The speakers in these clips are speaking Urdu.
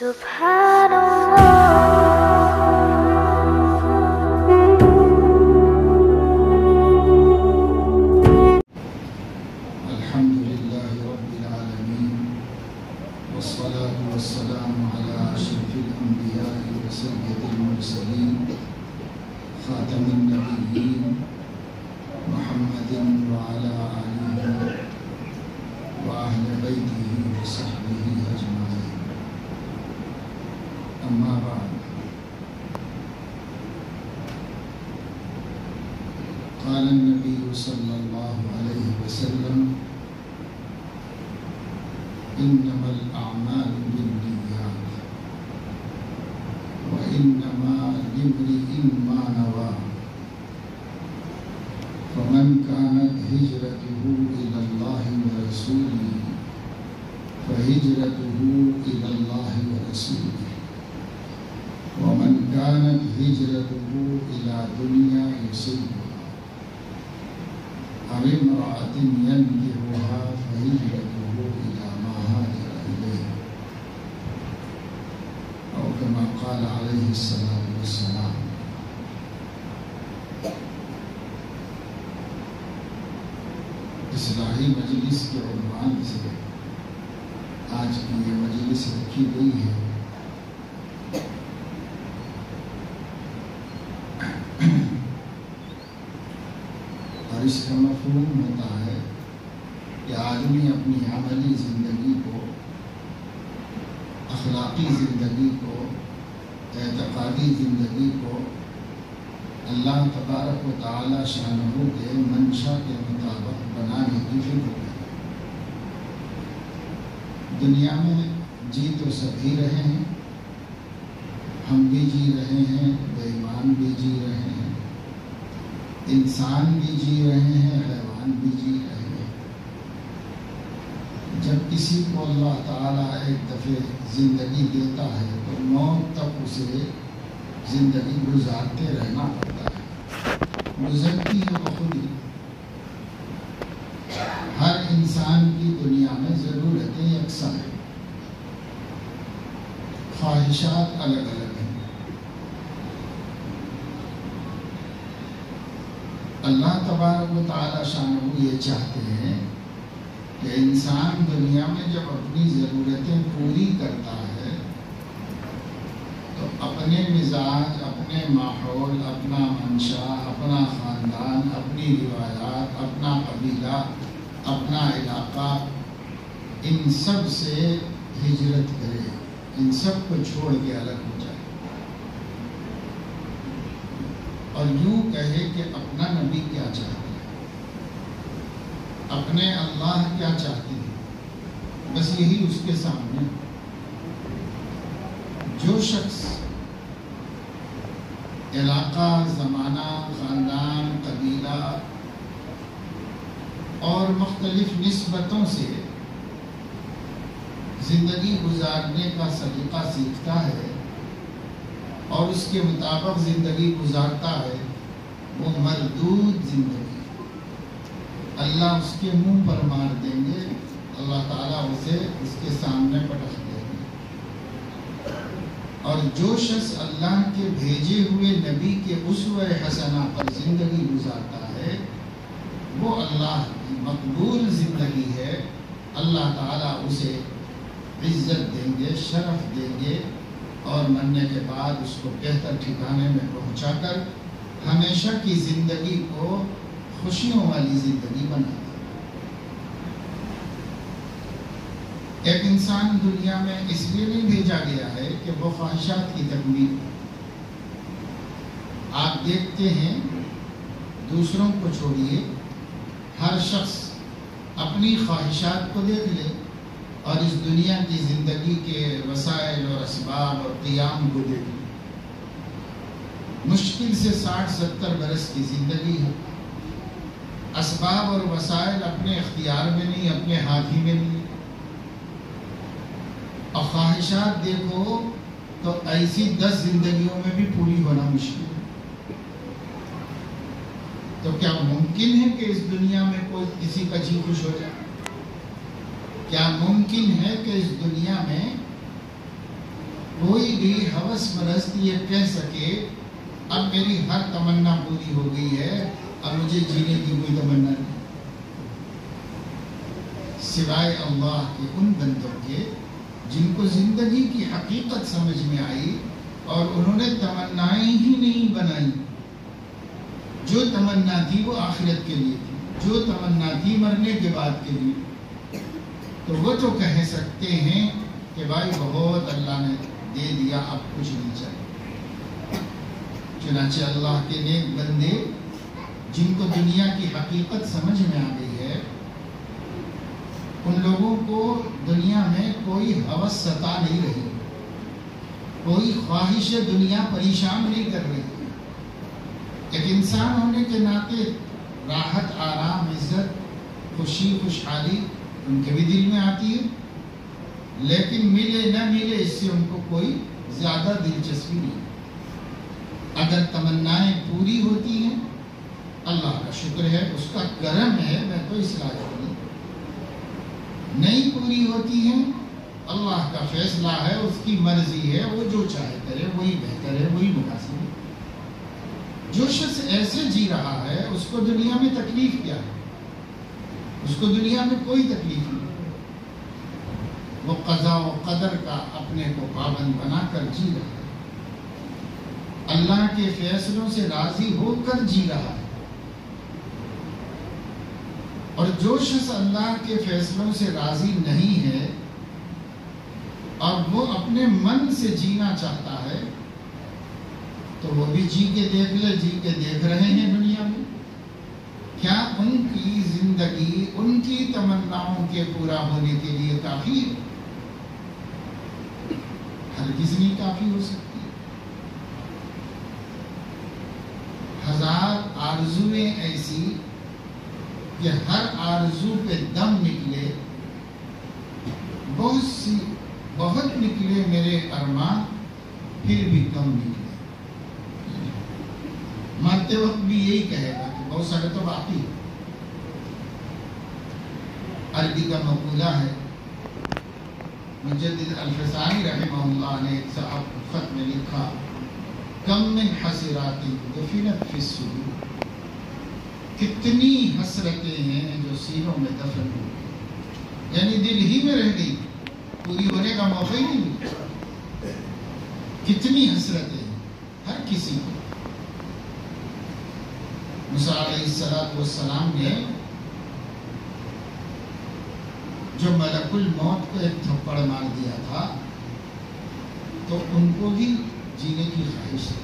سبحان الحمد لله رب العالمين والصلاة والسلام على أشرف الأنبياء وسيد المرسلين خاتم النبيين محمد وعلى آله وأهل بيته وصحبه أجمعين. أما بعد، قال النبي صلى الله عليه وسلم: إنما الأعمال بالنيات وإنما لامرئ ما نوى، فمن كانت هجرته إلى الله ورسوله فهجرته إلى الله ورسوله، ومن كانت هجرته إلى دنيا يصيبها أو امرأة ينكحها فهجرته إلى ما هاجر إليه، أو كما قال عليه الصلاة والسلام. اصلاحی مجلس کے عنوان سے آج کی یہ مجلس رکھی گئی ہے. اور اس کا مفہوم ہوتا ہے کہ آدمی اپنی عملی زندگی کو، اخلاقی زندگی کو، اعتقادی زندگی کو اللہ تبارک و تعالی شانہ کے منشا کے مطابق بنانے کی فکر ہے. دنیا میں جی تو سبھی رہے ہیں، ہم بھی جی رہے ہیں، بے ایمان بھی جی رہے ہیں، انسان بھی جی رہے ہیں، حیوان بھی جی رہے ہیں. جب کسی کو اللہ تعالیٰ ایک دفعہ زندگی دیتا ہے تو موت تک اسے زندگی گزارتے رہنا پڑتا ہے. گزرتی ہے وہ خود ہی. ہر انسان کی دنیا میں ضرورتیں یکساں ہیں، خواہشات الگ الگ ہیں. اللہ تبارک و تعالی شانہ یہ چاہتے ہیں کہ انسان دنیا میں جب اپنی ضرورتیں پوری کرتا ہے تو اپنے مزاج، اپنے ماحول، اپنا منشا، اپنا خاندان، اپنی روایات، اپنا قبیلہ، اپنا علاقہ، ان سب سے ہجرت کرے، ان سب کو چھوڑ کے الگ ہو جائے اور یوں کہے کہ اپنا نبی کیا چاہتے ہیں، اپنے اللہ کیا چاہتے ہیں، بس یہی اس کے سامنے. جو شخص علاقہ، زمانہ، خاندان، قبیلہ اور مختلف نسبتوں سے زندگی گزارنے کا سلیقہ سیکھتا ہے اور اس کے مطابق زندگی گزارتا ہے، وہ مردود زندگی اللہ اس کے منہ پر مار دیں گے. اللہ تعالیٰ اسے اس کے سامنے پٹخ دیں گے. اور جو شخص اللہ کے بھیجے ہوئے نبی کے اسوہ حسنہ پر زندگی گزارتا ہے وہ اللہ کی مقبول زندگی ہے. اللہ تعالیٰ اسے عزت دیں گے، شرف دیں گے اور مرنے کے بعد اس کو بہتر ٹھکانے میں پہنچا کر ہمیشہ کی زندگی کو خوشیوں والی زندگی بنا دیں. ایک انسان دنیا میں اس لیے نہیں بھیجا گیا ہے کہ وہ خواہشات کی تکمیل. آپ دیکھتے ہیں، دوسروں کو چھوڑیے، ہر شخص اپنی خواہشات کو دیکھ لے اور اس دنیا کی زندگی کے وسائل اور اسباب اور قیام کو دیکھ لے. مشکل سے 60-70 برس کی زندگی ہے. اسباب اور وسائل اپنے اختیار میں نہیں، اپنے ہاتھ ہی میں نہیں. اور خواہشات دیکھو تو ایسی 10 زندگیوں میں بھی پوری ہونا مشکل ہے. تو کیا ممکن ہے کہ اس دنیا میں کوئی کسی کا جی خوش ہو جائے؟ کیا ممکن ہے کہ اس دنیا میں کوئی بھی ہوس پرست یہ کہہ سکے اب میری ہر تمنا پوری ہو گئی ہے، اب مجھے جینے کی کوئی تمنا نہیں، سوائے اللہ کے ان بندوں کے جن کو زندگی کی حقیقت سمجھ میں آئی اور انہوں نے تمنائیں ہی نہیں بنائی۔ جو تمنا تھی وہ آخرت کے لیے تھی، جو تمنا تھی مرنے کے بعد کے لیے، تو وہ تو کہہ سکتے ہیں کہ بھائی بہت اللہ نے دے دیا، اب کچھ نہیں چاہیے۔ چنانچہ اللہ کے نیک بندے جن کو دنیا کی حقیقت سمجھ میں آ گئی ہے، ان لوگوں کو دنیا میں کوئی ہوس ستا نہیں رہی، کوئی خواہش دنیا پریشان نہیں کر رہی۔ ایک انسان ہونے کے ناطے راحت، آرام، عزت، خوشی، خوشحالی ان کے بھی دل میں آتی ہے، لیکن ملے نہ ملے اس سے ان کو کوئی زیادہ دلچسپی نہیں۔ اگر تمنائیں پوری ہوتی ہیں اللہ کا شکر ہے، اس کا کرم ہے، میں تو اس لائق نہیں۔ نہیں پوری ہوتی ہیں اللہ کا فیصلہ ہے، اس کی مرضی ہے، وہ جو چاہے کرے، وہی بہتر ہے، وہی مناسب ہے۔ جو شخص ایسے جی رہا ہے اس کو دنیا میں تکلیف کیا ہے؟ اس کو دنیا میں کوئی تکلیف نہیں۔ وہ قضاء و قدر کا اپنے کو پابند بنا کر جی رہا ہے، اللہ کے فیصلوں سے راضی ہو کر جی رہا ہے۔ اور جو شخص اللہ کے فیصلوں سے راضی نہیں ہے اور وہ اپنے من سے جینا چاہتا ہے، تو وہ بھی جی کے دیکھ لے، جی کے دیکھ رہے ہیں دنیا میں۔ کیا ان کی زندگی ان کی تمناؤں کے پورا ہونے کے لیے کافی ہے؟ ہرگز نہیں کافی ہو سکتی۔ ہزار آرزویں ایسی کہ ہر آرزو پہ دم نکلے، بہت نکلے میرے ارمان، پھر بھی کم نکلے۔ مرتے وقت بھی یہی کہے گا کہ بہت سارے تو باقی ہے۔ عربی کا مقولہ ہے، مجدد الفسانی رحمہ اللہ نے ایک خط میں لکھا، کم من حسرات دفنت فی الصدور، کتنی حسرتیں ہیں جو سینوں میں دفن ہو گئی، یعنی دل ہی میں رہ گئی، پوری ہونے کا موقع ہی نہیں ملا۔ کتنی حسرتیں ہیں ہر کسی کو۔ موسیٰ علیہ السلام نے جو ملک الموت کو ایک تھپڑ مار دیا تھا، تو ان کو بھی جینے کی خواہش ہے۔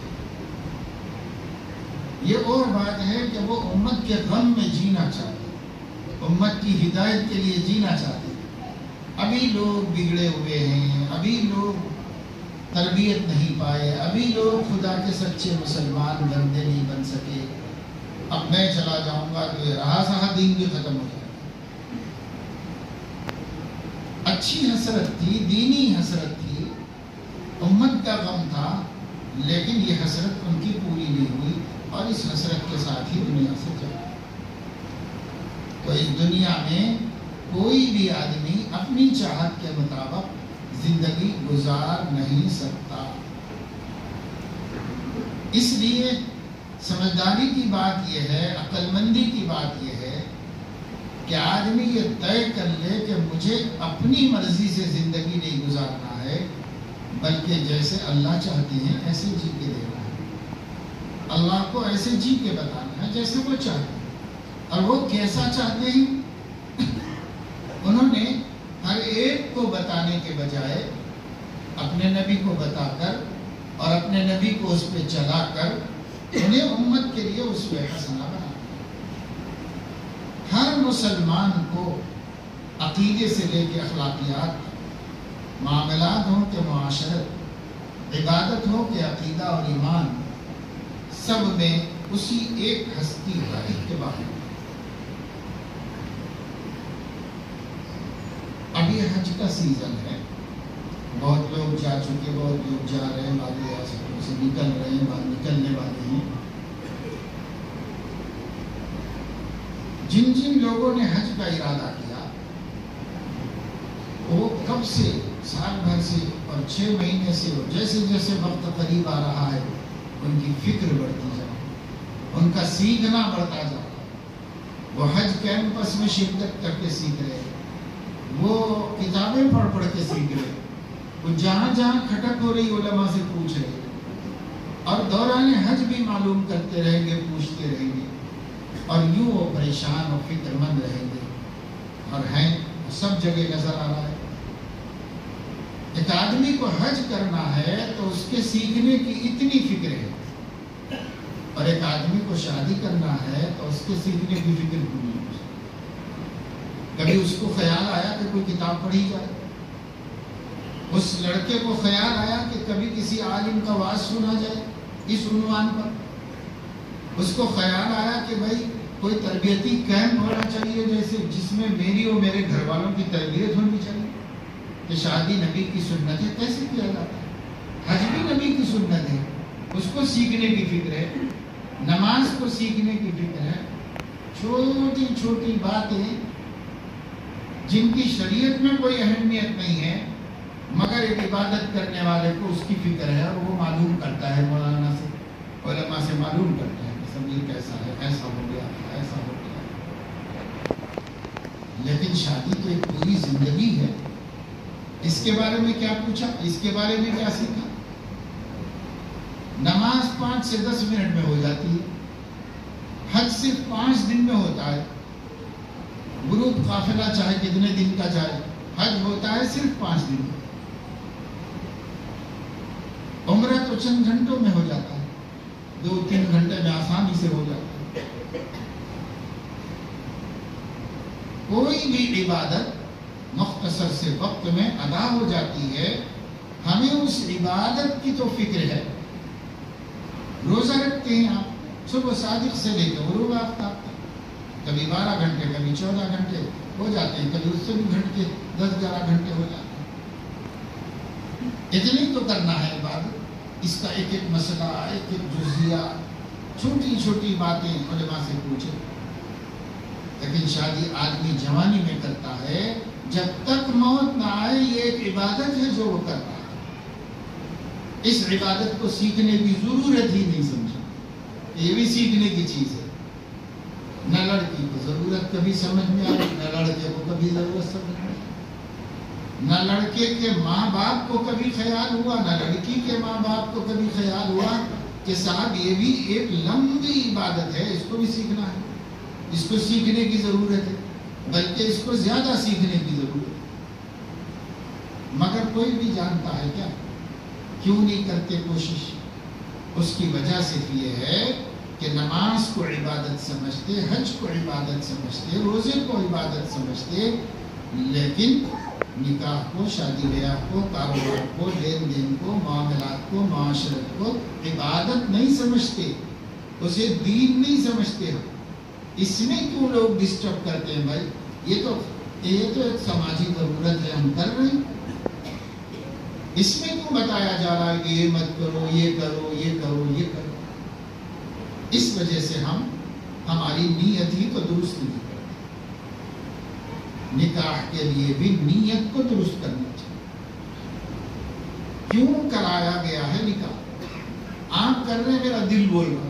یہ اور بات ہے کہ وہ امت کے غم میں جینا چاہتے، امت کی ہدایت کے لیے جینا چاہتے۔ ابھی لوگ بگڑے ہوئے ہیں، ابھی لوگ تربیت نہیں پائے، ابھی لوگ خدا کے سچے مسلمان بندے نہیں بن سکے۔ اب میں چلا جاؤں گا تو یہ رہا سہا دین بھی ختم ہو جائے گا۔ اچھی حسرت تھی، دینی حسرت تھی، امت کا غم تھا، لیکن یہ حسرت ان کی پوری نہیں ہوئی، اور اس حسرت کے ساتھ ہی دنیا سے چلا۔ تو اس دنیا میں کوئی بھی آدمی اپنی چاہت کے مطابق زندگی گزار نہیں سکتا۔ اس لیے سمجھداری کی بات یہ ہے، عقل مندی کی بات یہ ہے کہ آدمی یہ طے کر لے کہ مجھے اپنی مرضی سے زندگی نہیں گزارنا ہے، بلکہ جیسے اللہ چاہتے ہیں ایسے جی کے دینا ہے، اللہ کو ایسے جی کے بتانا ہے جیسے وہ چاہتے ہیں۔ اور وہ کیسا چاہتے ہیں؟ انہوں نے ہر ایک کو بتانے کے بجائے اپنے نبی کو بتا کر اور اپنے نبی کو اس پہ چلا کر انہیں امت کے لیے اسوہ حسنہ بنا۔ ہر مسلمان کو عقیدے سے لے کے اخلاقیات، معاملات ہوں کہ معاشرت، عبادت ہو کہ عقیدہ اور ایمان، سب میں اسی ایک ہستی کا اتباع ہے۔ اب یہ حج کا سیزن ہے، بہت لوگ جا چکے، بہت لوگ جا رہے ہیں، بعض ریاستوں سے نکل رہے ہیں، بعض نکلنے والے ہیں۔ جن لوگوں نے حج کا ارادہ کیا وہ کب سے سال بھر سے اور 6 مہینے سے جیسے جیسے وقت قریب آ رہا ہے ان کی فکر بڑھتی جا رہی ہے، ان کا سیکھنا بڑھتا جا رہا ہے۔ وہ حج کیمپس میں شرکت کر کے سیکھ رہے ہیں، وہ کتابیں پڑھ پڑھ کے سیکھ رہے ہیں، وہ جہاں جہاں کھٹک ہو رہی علماء سے پوچھ رہے ہیں، اور دوران حج بھی معلوم کرتے رہیں گے، پوچھتے رہیں گے، اور یوں وہ پریشان اور فکر مند رہیں گے، اور ہیں سب جگہ نظر آ رہا ہے۔ ایک آدمی کو حج کرنا ہے تو اس کے سیکھنے کی اتنی فکر ہے، اور ایک آدمی کو شادی کرنا ہے تو اس کے سیکھنے کی فکر پوری ہے۔ کبھی اس کو خیال آیا کہ کوئی کتاب پڑھی جائے، اس لڑکے کو خیال آیا کہ کبھی کسی عالم کا وعظ سنا جائے اس عنوان پر، اس کو خیال آیا کہ بھائی کوئی تربیتی کیمپ ہونا چاہیے جیسے جس میں میری اور میرے گھر والوں کی تربیت ہونی چاہیے، کہ شادی نبی کی سنت ہے، کیسے کیا جاتا ہے، حج بھی نبی کی سنت ہے، اس کو سیکھنے کی فکر ہے، نماز کو سیکھنے کی فکر ہے۔ چھوٹی چھوٹی باتیں جن کی شریعت میں کوئی اہمیت نہیں ہے، مگر ایک عبادت کرنے والے کو اس کی فکر ہے، اور وہ معلوم کرتا ہے، مولانا سے علماء سے معلوم کرتا ہے کہ سمجھ کیسا ہے، ایسا ہو گیا، ایسا ہو گیا۔ لیکن شادی تو ایک پوری زندگی ہے، اس کے بارے میں کیا پوچھا، اس کے بارے میں کیا سیکھا؟ نماز 5 سے 10 منٹ میں ہو جاتی ہے، حج صرف 5 دن میں ہوتا ہے، گروپ قافلہ چاہے کتنے دن کا چاہے، حج ہوتا ہے صرف 5 دن میں، عمرہ تو چند گھنٹوں میں ہو جاتا ہے، 2-3 گھنٹے میں آسانی سے ہو جاتا ہے۔ کوئی بھی عبادت مختصر سے وقت میں ادا ہو جاتی ہے، ہمیں اس عبادت کی تو فکر ہے۔ روزہ رکھتے ہیں آپ صبح صادق سے لے کے غروب آفتاب تک، کبھی 12 گھنٹے کبھی 14 گھنٹے ہو جاتے ہیں، کبھی اس سے بھی گھنٹے 10-11 گھنٹے ہو جاتے ہیں۔ اتنی تو کرنا ہے عبادت، اس کا ایک ایک مسئلہ، ایک ایک جزیہ، چھوٹی چھوٹی باتیں علماء سے پوچھے۔ لیکن شادی آدمی جوانی میں کرتا ہے، جب تک موت نہ آئے، یہ ایک عبادت ہے جو وہ کر رہا ہے۔ اس عبادت کو سیکھنے کی ضرورت ہی نہیں سمجھا، یہ بھی سیکھنے کی چیز ہے۔ نہ لڑکی کو ضرورت کبھی سمجھ میں آئی، نہ لڑکے کو کبھی ضرورت سمجھ میں آئی، نہ لڑکے کے ماں باپ کو کبھی خیال ہوا، نہ لڑکی کے ماں باپ کو کبھی خیال ہوا کہ صاحب یہ بھی ایک لمبی عبادت ہے، اس کو بھی سیکھنا ہے، اس کو سیکھنے کی ضرورت ہے، بلکہ اس کو زیادہ سیکھنے کی ضرورت ہے۔ مگر کوئی بھی جانتا ہے کیا، کیوں نہیں کرتے کوشش؟ اس کی وجہ صرف یہ ہے کہ نماز کو عبادت سمجھتے، حج کو عبادت سمجھتے، روزے کو عبادت سمجھتے، لیکن نکاح کو، شادی بیاہ کو، کاروبار کو، لین دین کو، معاملات کو، معاشرت کو عبادت نہیں سمجھتے، اسے دین نہیں سمجھتے ہو۔ اس میں کیوں لوگ ڈسٹرب کرتے ہیں بھائی؟ یہ تو ایک سماجی ضرورت ہے، ہم کر رہے ہیں، اس میں کیوں بتایا جا رہا ہے کہ یہ مت کرو، یہ کرو، یہ کرو، یہ کرو؟ اس وجہ سے ہماری نیت ہی تو درست نہیں کرتے۔ نکاح کے لیے بھی نیت کو درست کرنا چاہیے۔ کیوں کرایا گیا ہے نکاح؟ آپ کر رہے ہیں، میرا دل بول رہا،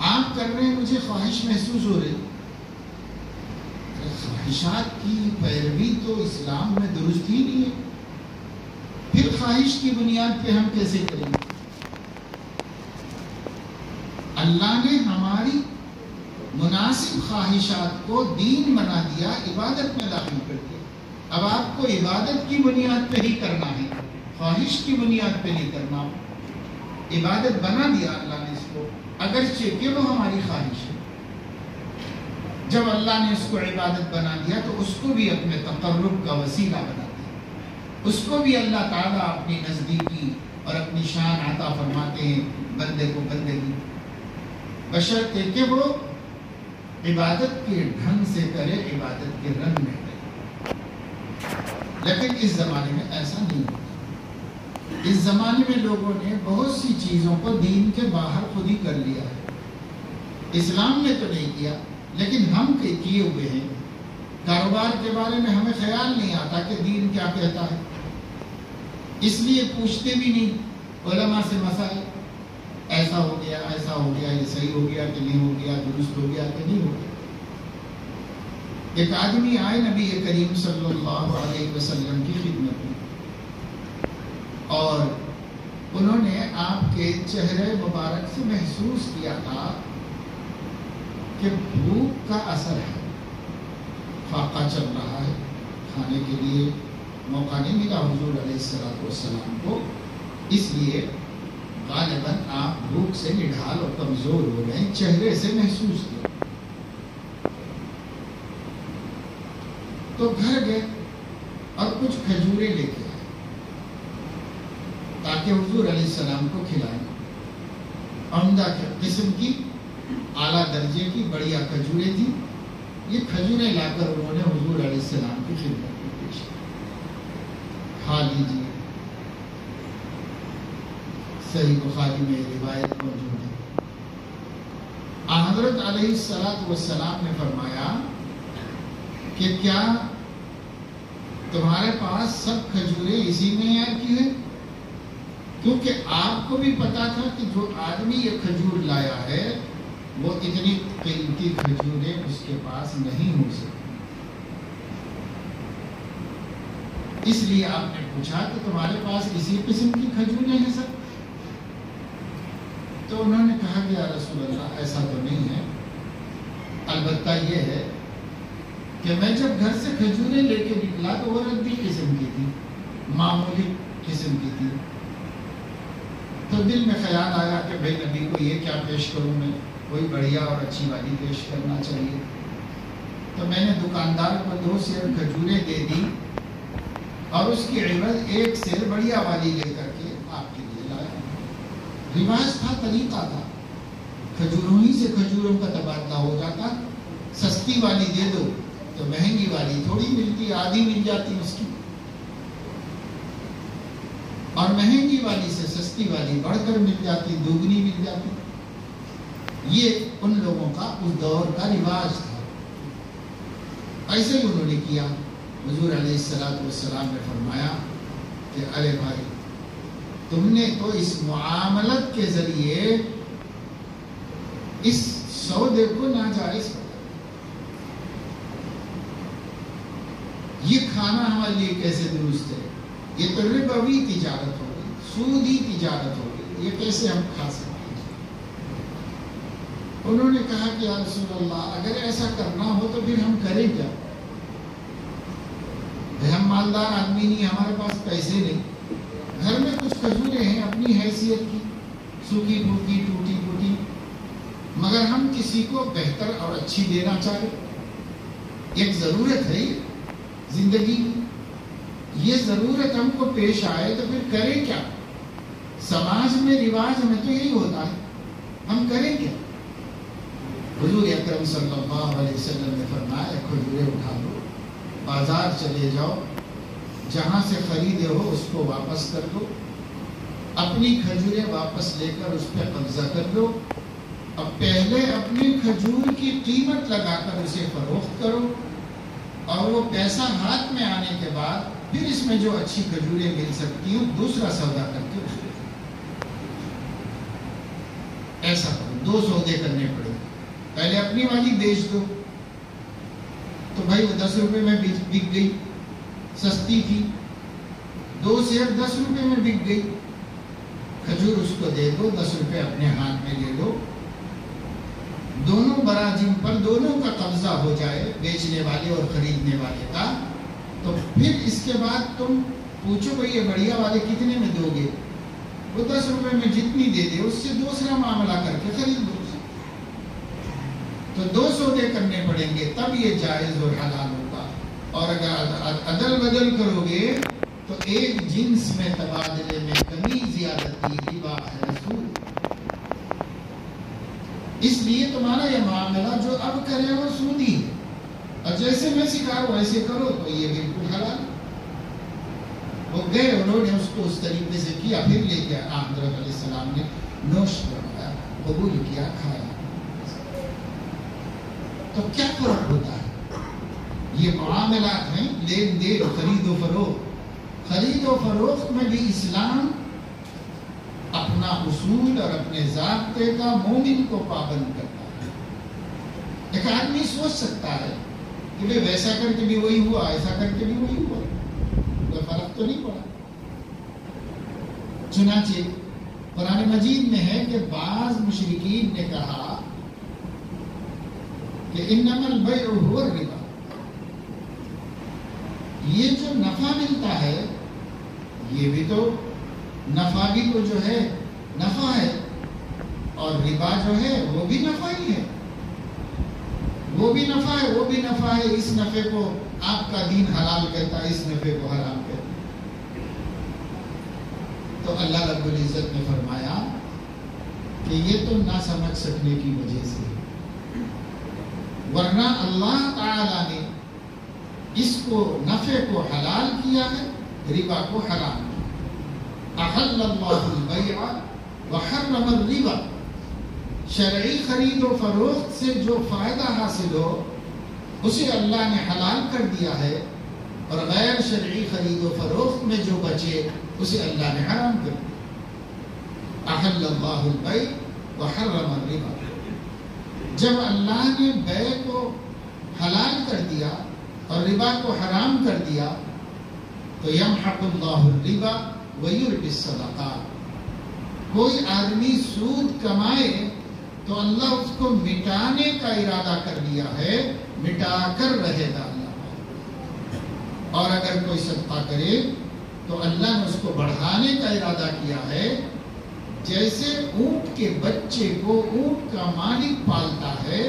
آپ کر رہے ہیں، مجھے خواہش محسوس ہو رہی۔ خواہشات کی پیروی تو اسلام میں درست ہی نہیں ہے، پھر خواہش کی بنیاد پہ ہم کیسے کریں گے؟ اللہ نے ہماری مناسب خواہشات کو دین بنا دیا، عبادت میں داخل کر دیا۔ اب آپ کو عبادت کی بنیاد پہ ہی کرنا ہے، خواہش کی بنیاد پہ نہیں کرنا۔ عبادت بنا دیا اللہ نے اس کو، اگرچہ کہ وہ ہماری خواہش ہے۔ جب اللہ نے اس کو عبادت بنا دیا تو اس کو بھی اپنے تقرب کا وسیلہ بنا دیا، اس کو بھی اللہ تعالیٰ اپنی نزدیکی اور اپنی شان عطا فرماتے ہیں بندے کو بندگی، بشرطے کہ وہ عبادت کے ڈھنگ سے کرے، عبادت کے رنگ میں کرے۔ لیکن اس زمانے میں ایسا نہیں ہوتا۔ اس زمانے میں لوگوں نے بہت سی چیزوں کو دین کے باہر خود ہی کر لیا ہے۔ اسلام نے تو نہیں کیا، لیکن ہم کیے ہوئے ہیں۔ کاروبار کے بارے میں ہمیں خیال نہیں آتا کہ دین کیا کہتا ہے، اس لیے پوچھتے بھی نہیں علماء سے مسائل، ایسا ہو گیا یہ صحیح ہو گیا کہ نہیں ہو گیا، درست ہو گیا کہ نہیں ہو گیا۔ ایک آدمی آئے نبی کریم صلی اللہ علیہ وسلم کی خدمت میں، اور انہوں نے آپ کے چہرے مبارک سے محسوس کیا تھا کہ بھوک کا اثر ہے، فاقہ چل رہا ہے، کھانے کے لیے موقع نہیں ملا حضور علیہ السلام کو، اس لیے غالباً آپ بھوک سے نڈھال اور کمزور ہو گئے، چہرے سے محسوس کیا۔ تو گھر گئے اور کچھ کھجوریں لے کے آئے تاکہ حضور علیہ السلام کو کھلائیں، عمدہ قسم کی، اعلیٰ درجے کی بڑھیا کھجوریں تھیں۔ یہ کھجوریں لا کر انہوں نے حضور علیہ السلام کی خدمت میں پیش کی، کھا لیجیے۔ صحیح بخاری میں روایت موجود ہے، حضرت علیہ السلام نے فرمایا کہ کیا تمہارے پاس سب کھجوریں اسی معیار کی ہیں؟ کیونکہ آپ کو بھی پتا تھا کہ جو آدمی یہ کھجور لایا ہے وہ اتنی قیمتی کھجوریں اس کے پاس نہیں ہو سکتی، اس لیے آپ نے پوچھا کہ تمہارے پاس اسی قسم کی کھجوریں ہیں سب؟ تو انہوں نے کہا کہ یا رسول اللہ ایسا تو نہیں ہے، البتہ یہ ہے کہ میں جب گھر سے کھجوریں لے کے نکلا تو وہ ردی قسم کی تھی، معمولی قسم کی تھی۔ تو دل میں خیال آیا کہ بھائی نبی کو یہ کیا پیش کروں، میں کوئی بڑھیا اور اچھی والی پیش کرنا چاہیے۔ تو میں نے دکاندار کو 2 سیر کھجوریں دے دی اور اس کی عوض 1 سیر بڑھیا والی لے کر کے آپ کے لیے لایا۔ رواج تھا، طریقہ تھا، کھجوروں ہی سے کھجوروں کا تبادلہ ہو جاتا، سستی والی دے دو تو مہنگی والی تھوڑی ملتی، آدھی مل جاتی اس کی، اور مہنگی والی سے سستی والی بڑھ کر مل جاتی، دوگنی مل جاتی۔ یہ ان لوگوں کا اس دور کا رواج تھا، ایسے ہی انہوں نے کیا۔ حضور علیہ السلام نے فرمایا کہ ارے بھائی تم نے تو اس معاملت کے ذریعے اس سودے کو ناجائز بنا، یہ کھانا ہمارے لیے کیسے درست ہے؟ یہ تو ربوی تجارت ہوگی، سودی تجارت ہوگی، یہ کیسے ہم کھا سکتے ہیں؟ انہوں نے کہا کہ یا رسول اللہ اگر ایسا کرنا ہو تو پھر ہم کریں کیا؟ ہم مالدار آدمی نہیں، ہمارے پاس پیسے نہیں، گھر میں کچھ کھجوریں ہیں اپنی حیثیت کی، سوکھی پھوکی ٹوٹی پھوٹی، مگر ہم کسی کو بہتر اور اچھی دینا چاہے، ایک ضرورت ہے زندگی کی، یہ ضرورت ہم کو پیش آئے تو پھر کریں کیا؟ سماج میں رواج میں تو یہی ہوتا ہے، ہم کریں کیا؟ حضور اکرم صلی اللہ علیہ وسلم نے فرمایا کھجوریں اٹھا لو، بازار چلے جاؤ، جہاں سے خریدے ہو اس کو واپس کر دو، اپنی کھجوریں واپس لے کر اس پہ قبضہ کر لو، اب پہلے اپنی کھجور کی قیمت لگا کر اسے فروخت کرو، اور وہ پیسہ ہاتھ میں آنے کے بعد پھر اس میں جو اچھی کھجوریں مل سکتی ہوں دوسرا سودا کر کے اس کو ایسا کرو۔ 2 سودے کرنے پڑے، پہلے اپنی والی بیچ دو، تو بھائی وہ 10 روپے میں بک گئی، سستی تھی، 2 سیر 10 روپے میں بک گئی، کھجور اس کو دے دو، 10 روپے اپنے ہاتھ میں لے لو، دونوں براجم پر دونوں کا قبضہ ہو جائے، بیچنے والے اور خریدنے والے کا، تو پھر اس کے بعد تم پوچھو بھئی یہ بڑھیا والے کتنے میں دو گے؟ وہ 10 روپے میں جتنی دے دے اس سے دوسرا معاملہ کر کے خرید لو۔ تو 2 سودے کرنے پڑیں گے تب یہ جائز اور حلال ہوگا، اور اگر عدل بدل کرو گے تو ایک جنس میں تبادلے میں کمی زیادتی ربا ہے سود۔ اس لیے تمہارا یہ معاملہ جو اب کرے وہ سودی ہے، اور جیسے میں سکھاؤں ویسے کرو تو یہ بالکل حلال۔ وہ گئے، انہوں نے اس کو اس طریقے سے کیا، پھر لے کے حضرت علیہ السلام نے نوش کروایا، قبول کیا، کھایا۔ تو کیا فرق ہوتا ہے؟ یہ معاملات ہیں، لین دین، خرید و فروخت۔ خرید و فروخت میں بھی اسلام اپنا اصول اور اپنے ضابطے کا مومن کو پابند کرتا ہے۔ ایک آدمی سوچ سکتا ہے کہ بھئی ویسا کر کے بھی وہی ہوا، ایسا کر کے بھی وہی ہوا، کوئی فرق تو نہیں پڑا۔ چنانچہ قرآن مجید میں ہے کہ بعض مشرکین نے کہا کہ انما البیع هو الربا، یہ جو نفع ملتا ہے یہ بھی تو نفع بھی تو جو ہے نفع ہے، اور ربا جو ہے وہ بھی نفع ہی ہے، وہ بھی نفع ہے، وہ بھی نفع ہے۔ اس نفع کو آپ کا دین حلال کہتا ہے، اس نفع کو حرام کہتا ہے۔ تو اللہ رب العزت نے فرمایا کہ یہ تو نہ سمجھ سکنے کی وجہ سے، ورنہ اللہ تعالی نے اس کو نفع کو حلال کیا ہے، ربا کو حرام کیا۔ احل اللہ البیع وحرم الربا، شرعی خرید و فروخت سے جو فائدہ حاصل ہو اسے اللہ نے حلال کر دیا ہے، اور غیر شرعی خرید و فروخت میں جو بچے اسے اللہ نے حرام کر دیا۔ احل اللہ البیع وحرم الربا، جب اللہ نے بیع کو حلال کر دیا اور ربا کو حرام کر دیا تو یمحق اللہ الربا ویربی الصدقات، کوئی آدمی سود کمائے تو اللہ اس کو مٹانے کا ارادہ کر لیا ہے، مٹا کر رہے گا اللہ، اور اگر کوئی صدقہ کرے تو اللہ نے اس کو بڑھانے کا ارادہ کیا ہے۔ جیسے اونٹ کے بچے کو اونٹ کا مالک پالتا ہے،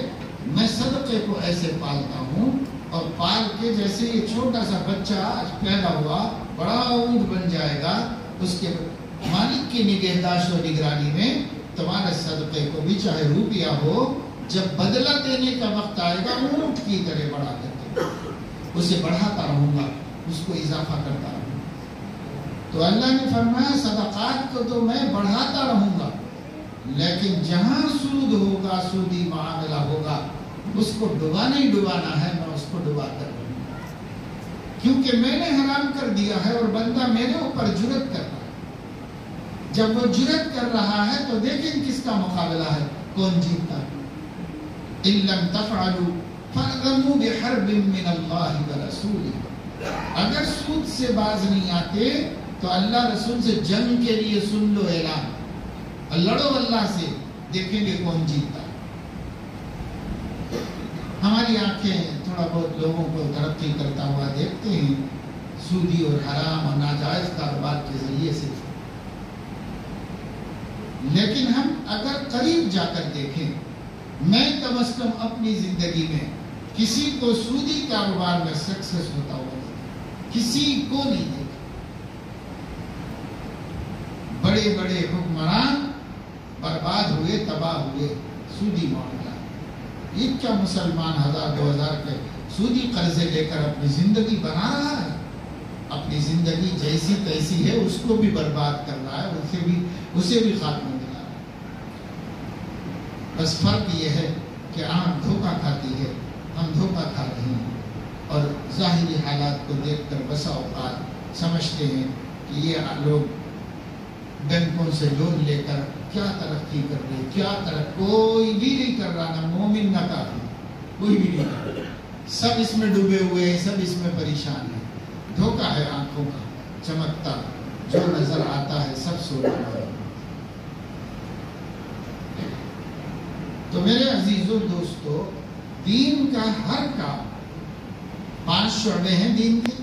میں صدقے کو ایسے پالتا ہوں، اور پال کے جیسے یہ چھوٹا سا بچہ پیدا ہوا بڑا اونٹ بن جائے گا، اس کے مالک کی نگہداشت و نگرانی میں تمہارے صدقے کو بھی چاہے روپیہ ہو، جب بدلہ دینے کا وقت آئے گا اونٹ کی طرح بڑھا کرتے اسے بڑھاتا رہوں گا، اس کو اضافہ کرتا رہوں گا۔ تو اللہ نے فرمایا صدقات کو تو میں بڑھاتا رہوں گا، لیکن جہاں سود ہوگا، سودی معاملہ ہوگا، اس کو ڈبانا ہی ڈبانا ہے، میں اس کو ڈبا کر رہوں گا، کیونکہ میں نے حرام کر دیا ہے اور بندہ میرے اوپر جرأت کر رہا ہے۔ جب وہ جرأت کر رہا ہے تو دیکھیں کس کا مقابلہ ہے، کون جیتتا ہے۔ إِن لَمْ تَفْعَلُوا فَأْذَنُوا بِحَرْبٍ مِّنَ اللَّهِ وَرَسُولِهِ، اگر سود سے باز نہیں آتے تو اللہ رسول سے جنگ کے لیے سن لو اعلان، اور لڑو اللہ سے، دیکھیں گے کون جیتتا ہے۔ ہماری آنکھیں تھوڑا بہت لوگوں کو ترقی کرتا ہوا دیکھتے ہیں سودی اور حرام اور ناجائز کاروبار کے ذریعے سے، لیکن ہم اگر قریب جا کر دیکھیں، میں کم از کم اپنی زندگی میں کسی کو سودی کاروبار میں سکسیس ہوتا ہوا کسی کو نہیں دیکھا۔ بڑے بڑے حکمران برباد ہوئے، تباہ ہوئے سودی معاملہ۔ یہ کیا مسلمان 1000-2000 کے سودی قرضے لے کر اپنی زندگی بنا رہا ہے، اپنی زندگی جیسی تیسی ہے اس کو بھی برباد کر رہا ہے، اسے بھی خاتمہ دلا رہا ہے۔ بس فرق یہ ہے کہ آنکھ دھوکہ کھاتی ہے، ہم دھوکہ کھا رہے ہیں، اور ظاہری حالات کو دیکھ کر بسا اوقات سمجھتے ہیں کہ یہ لوگ بینکوں سے لون لے کر کیا ترقی کر رہے، کیا ترقی، کوئی بھی نہیں کر رہا، نہ مومن نہ کافر، کوئی بھی نہیں کر رہا، سب اس میں ڈوبے ہوئے ہیں، سب اس میں پریشان ہیں۔ دھوکہ ہے آنکھوں کا چمکتا، جو نظر آتا ہے سب سوچنا ہے۔ تو میرے عزیزو دوستو، دین کا ہر کام، 5 شعبے ہیں دین کے: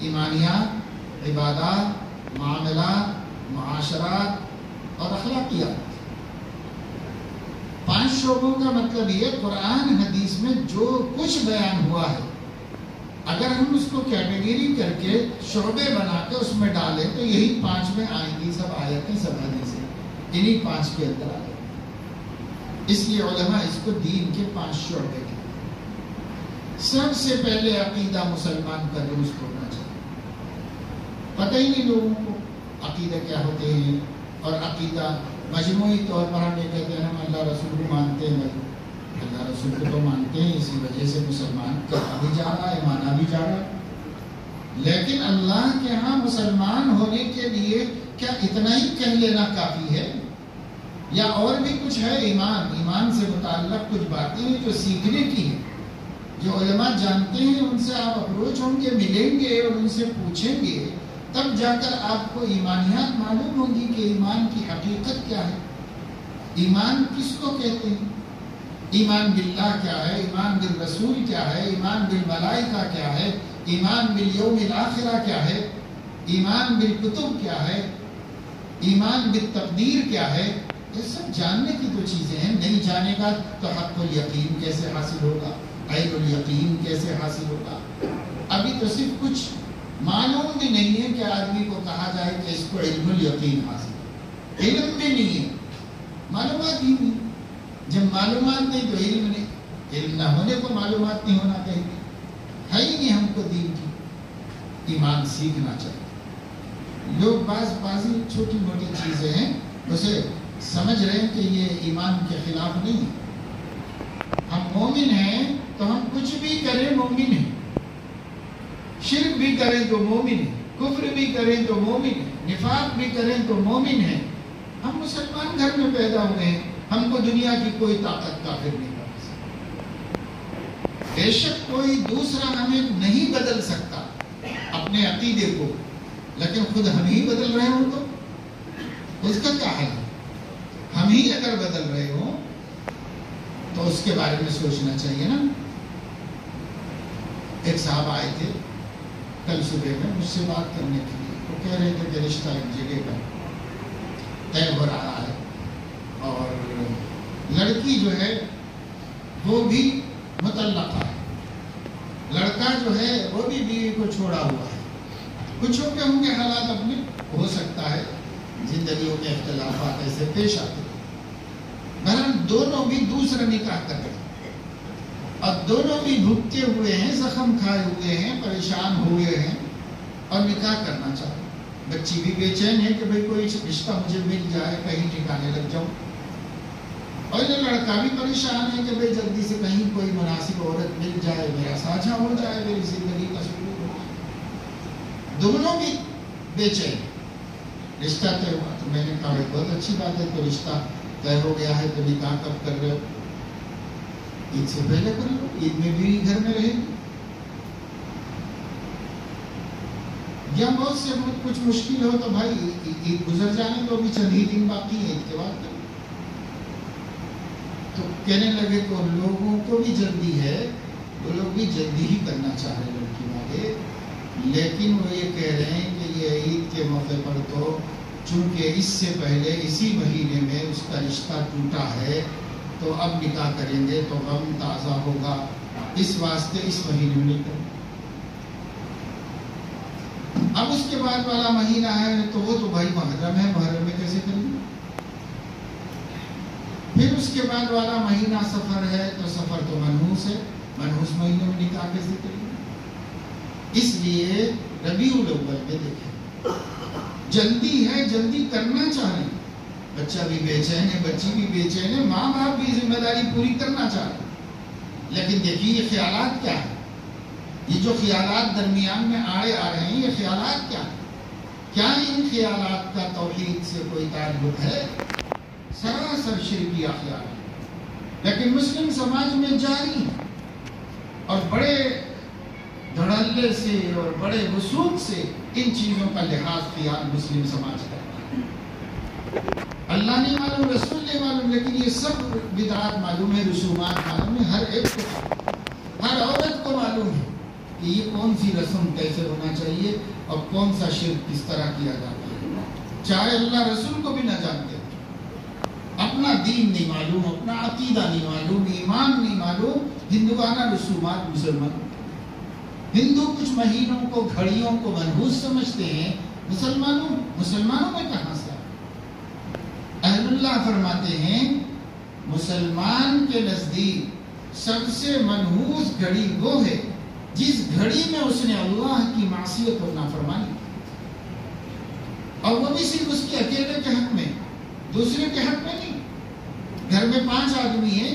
ایمانیات، عبادات، معاملات، معاشرات اور اخلاقیات۔ 5 شعبوں کا مطلب یہ قرآن حدیث میں جو کچھ بیان ہوا ہے، اگر ہم اس کو کیٹیگری کر کے شعبے بنا کے اس میں ڈالیں تو یہی 5 میں آئیں گی، سب آیتیں، سب حدیثیں انہی 5 کے اندر آئیں گی۔ اس لیے علماء اس کو دین کے 5 شعبے ہیں۔ سب سے پہلے عقیدہ مسلمان کا درست ہونا چاہیے۔ پتہ ہی نہیں لوگوں کو عقیدہ کیا ہوتے ہیں، اور عقیدہ مجموعی طور پر ہم یہ کہتے ہیں ہم اللہ رسول کو مانتے ہیں، اللہ رسول کو تو مانتے ہیں، اسی وجہ سے مسلمان کہا بھی جا رہا ہے، مانا بھی جا رہا ہے. لیکن اللہ کے ہاں مسلمان ہونے کے لیے کیا اتنا ہی کہہ لینا کافی ہے، یا اور بھی کچھ ہے؟ ایمان سے متعلق کچھ باتیں ہیں جو سیکھنے کی ہیں، جو علماء جانتے ہیں، ان سے آپ اپروچ ہوں گے، ملیں گے اور ان سے پوچھیں گے، تب جا کر آپ کو ایمانیات معلوم ہوں گی کہ ایمان کی حقیقت کیا ہے، ایمان کس کو کہتے ہیں، ایمان باللہ کیا ہے، ایمان بالرسول کیا ہے، ایمان بالملائکہ کیا ہے، ایمان بالیوم الاخرہ کیا ہے، ایمان بالکتب کیا ہے، ایمان بالتقدیر کیا ہے. یہ سب جاننے کی تو چیزیں ہیں. نہیں جانے گا تو حق الیقین کیسے حاصل ہوگا، عین الیقین کیسے حاصل ہوگا. ابھی تو صرف کچھ معلوم بھی نہیں ہے کہ آدمی کو کہا جائے کہ اس کو علم الیقین حاصل ہے. علم بھی نہیں ہے، معلومات ہی نہیں. جب معلومات نہیں تو علم نہیں. علم نہ ہونے کو معلومات نہیں ہونا چاہیے. ہے ہی نہیں ہم کو دین کی. ایمان سیکھنا چاہیے. لوگ بعضی چھوٹی موٹی چیزیں ہیں اسے سمجھ رہے ہیں کہ یہ ایمان کے خلاف نہیں. ہم مومن ہیں تو ہم کچھ بھی کریں مومن ہیں. شرک بھی کریں تو مومن ہیں، کفر بھی کریں تو مومن ہیں، نفاق بھی کریں تو مومن ہیں. ہم مسلمان گھر میں پیدا ہوئے ہیں. ہم کو دنیا کی کوئی طاقت کافر نہیں کر سکتی. بے شک کوئی دوسرا ہمیں نہیں بدل سکتا اپنے عقیدے کو، لیکن خود ہم ہی بدل رہے ہوں تو اس کا کیا حل ہے؟ ہم ہی اگر بدل رہے ہوں تو اس کے بارے میں سوچنا چاہیے نا. ایک صاحب آئے تھے کل صبح میں مجھ سے بات کرنے کے لیے. وہ کہہ رہے تھے کہ رشتہ ایک جگہ پر طے ہو رہا ہے اور لڑکی جو ہے وہ بھی مطلقہ ہے، لڑکا جو ہے وہ بھی بیوی کو چھوڑا ہوا ہے. کچھ ہوں گے حالات اپنے، ہو سکتا ہے زندگیوں کے اختلافات ایسے پیش آتے ہیں. بہرحال دونوں بھی دوسرا نکاح کر رہے ہیں اور دونوں بھی بھگتے ہوئے ہیں، زخم کھائے ہوئے ہیں، پریشان ہوئے ہیں اور نکاح کرنا چاہتے ہیں. بچی بھی بے چین ہے کہ بھئی کوئی رشتہ مجھے مل جائے، کہیں ٹھکانے لگ جاؤں. اور یہ لڑکا بھی پریشان ہے کہ بھئی جلدی سے کہیں کوئی مناسب عورت مل جائے، میرا سانجھا ہو جائے، میری زندگی کا شروع ہو جائے. دونوں بھی بے چین. رشتہ طے ہوا تو میں نے کہا بہت اچھی بات ہے، تو رشتہ طے ہو گیا ہے تو نکاح کب کر رہے ہو؟ عید سے پہلے کر لو، عید میں بھی گھر میں رہے گی. یا بہت سے کچھ مشکل ہو تو بھائی عید گزر جانے تو ابھی چند ہی دن باقی ہے، عید کے بعد کرو. تو کہنے لگے کہ لوگوں کو بھی جلدی ہے، وہ لوگ بھی جلدی ہی کرنا چاہ رہے لڑکی والے، لیکن وہ یہ کہہ رہے ہیں کہ یہ عید کے موقع پر تو چونکہ اس سے پہلے اسی مہینے میں اس کا رشتہ ٹوٹا ہے تو اب نکاح کریں گے تو غم تازہ ہوگا، اس واسطے اس مہینے میں نہیں کریں. اب اس کے بعد والا مہینہ ہے تو وہ تو بھائی محرم ہے، محرم میں کیسے کریں گے؟ پھر اس کے بعد والا مہینہ سفر ہے تو سفر تو منحوس ہے، منحوس مہینے میں نکاح کیسے کریں گے؟ اس لیے ربیع الاول میں دیکھیں جلدی ہے، جلدی کرنا چاہ رہے ہیں. بچہ بھی بے چین ہے، بچی بھی بے چین ہے، ماں باپ بھی ذمہ داری پوری کرنا چاہ رہے ہیں. لیکن دیکھیے یہ خیالات کیا ہیں، یہ جو خیالات درمیان میں آ رہے ہیں، یہ خیالات کیا ہیں؟ کیا ان خیالات کا توحید سے کوئی تعلق ہے؟ سراسر شرکیہ خیال ہے، لیکن مسلم سماج میں جاری ہے اور بڑے دھڑلے سے اور بڑے وثوق سے ان چیزوں کا لحاظ خیال مسلم سماج کرتا ہے. اللہ نہیں معلوم، رسول نہیں معلوم، لیکن یہ سب بدعات معلوم ہے، رسومات معلوم ہے، ہر ایک کو، ہر عورت کو معلوم ہے کہ یہ کون سی رسم کیسے ہونا چاہیے اور کون سا شرک کس طرح کیا جاتا ہے. چاہے اللہ رسول کو بھی نہ جانتے، اپنا دین نہیں معلوم، اپنا عقیدہ نہیں معلوم، ایمان نہیں معلوم، ہندوانہ رسومات مسلمان. ہندو کچھ مہینوں کو، گھڑیوں کو منحوس سمجھتے ہیں، مسلمانوں میں کہاں سے؟ اہل اللہ فرماتے ہیں مسلمان کے نزدیک سب سے منحوس گھڑی وہ ہے جس گھڑی میں اس نے اللہ کی معصیت اور نافرمانی، اور وہ بھی صرف اس کے اکیلے کے حق میں، دوسرے کے حق میں نہیں. گھر میں 5 آدمی ہیں،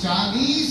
40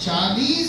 40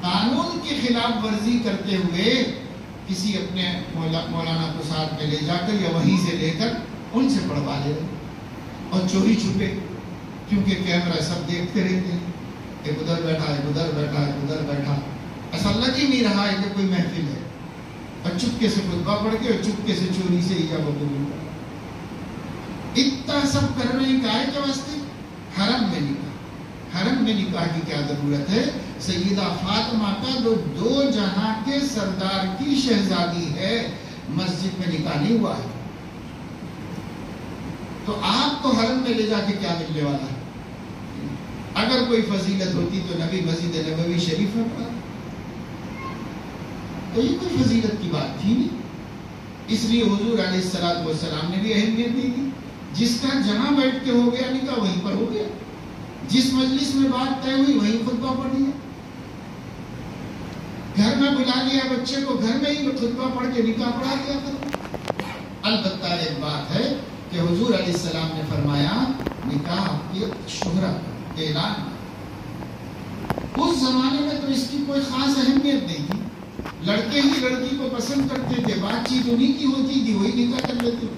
قانون کی خلاف ورزی کرتے ہوئے کسی اپنے مولانا کو ساتھ میں لے جا کر یا وہیں سے لے کر ان سے پڑھوا لے رہے اور چوری چھپے، کیونکہ کیمرہ سب دیکھتے رہتے ہیں، ایک ادھر بیٹھا ہے، ادھر بیٹھا ہے، ادھر بیٹھا، ایسا لگ ہی نہیں رہا ہے کہ کوئی محفل ہے، اور چپکے سے خطبہ پڑھ کے اور چپکے سے چوری سے ایجاب قبول کر، اتنا سب کر رہے ہیں کائے کے واسطے؟ حرم میں نکاح، حرم میں نکاح کی کیا ضرورت ہے؟ سیدہ فاطمہ کا جو دو جہاں کے سردار کی شہزادی ہے، مسجد میں نکاح نہیں ہوا ہے، تو آپ کو حرم میں لے جا کے کیا ملنے والا ہے؟ اگر کوئی فضیلت ہوتی تو نبی مسجد نبوی شریف میں پڑھا، تو یہ کوئی فضیلت کی بات تھی نہیں، اس لیے حضور علیہ السلام نے بھی اہمیت نہیں دی، جس کا جہاں بیٹھ کے ہو گیا نکاح وہیں پر ہو گیا، جس مجلس میں بات طے ہوئی وہیں خطبہ پڑھ لیا، گھر میں بلا لیا بچے کو، گھر میں ہی خطبہ پڑھ کے نکاح پڑھا دیا کرو۔ البتہ ایک بات ہے کہ حضور علیہ السلام نے فرمایا نکاح کی شہرت، اعلان، اس زمانے میں تو اس کی کوئی خاص اہمیت نہیں تھی، لڑکے ہی لڑکی کو پسند کرتے تھے، بات چیت انہی کی ہوتی تھی، وہی نکاح کر لیتے تھے،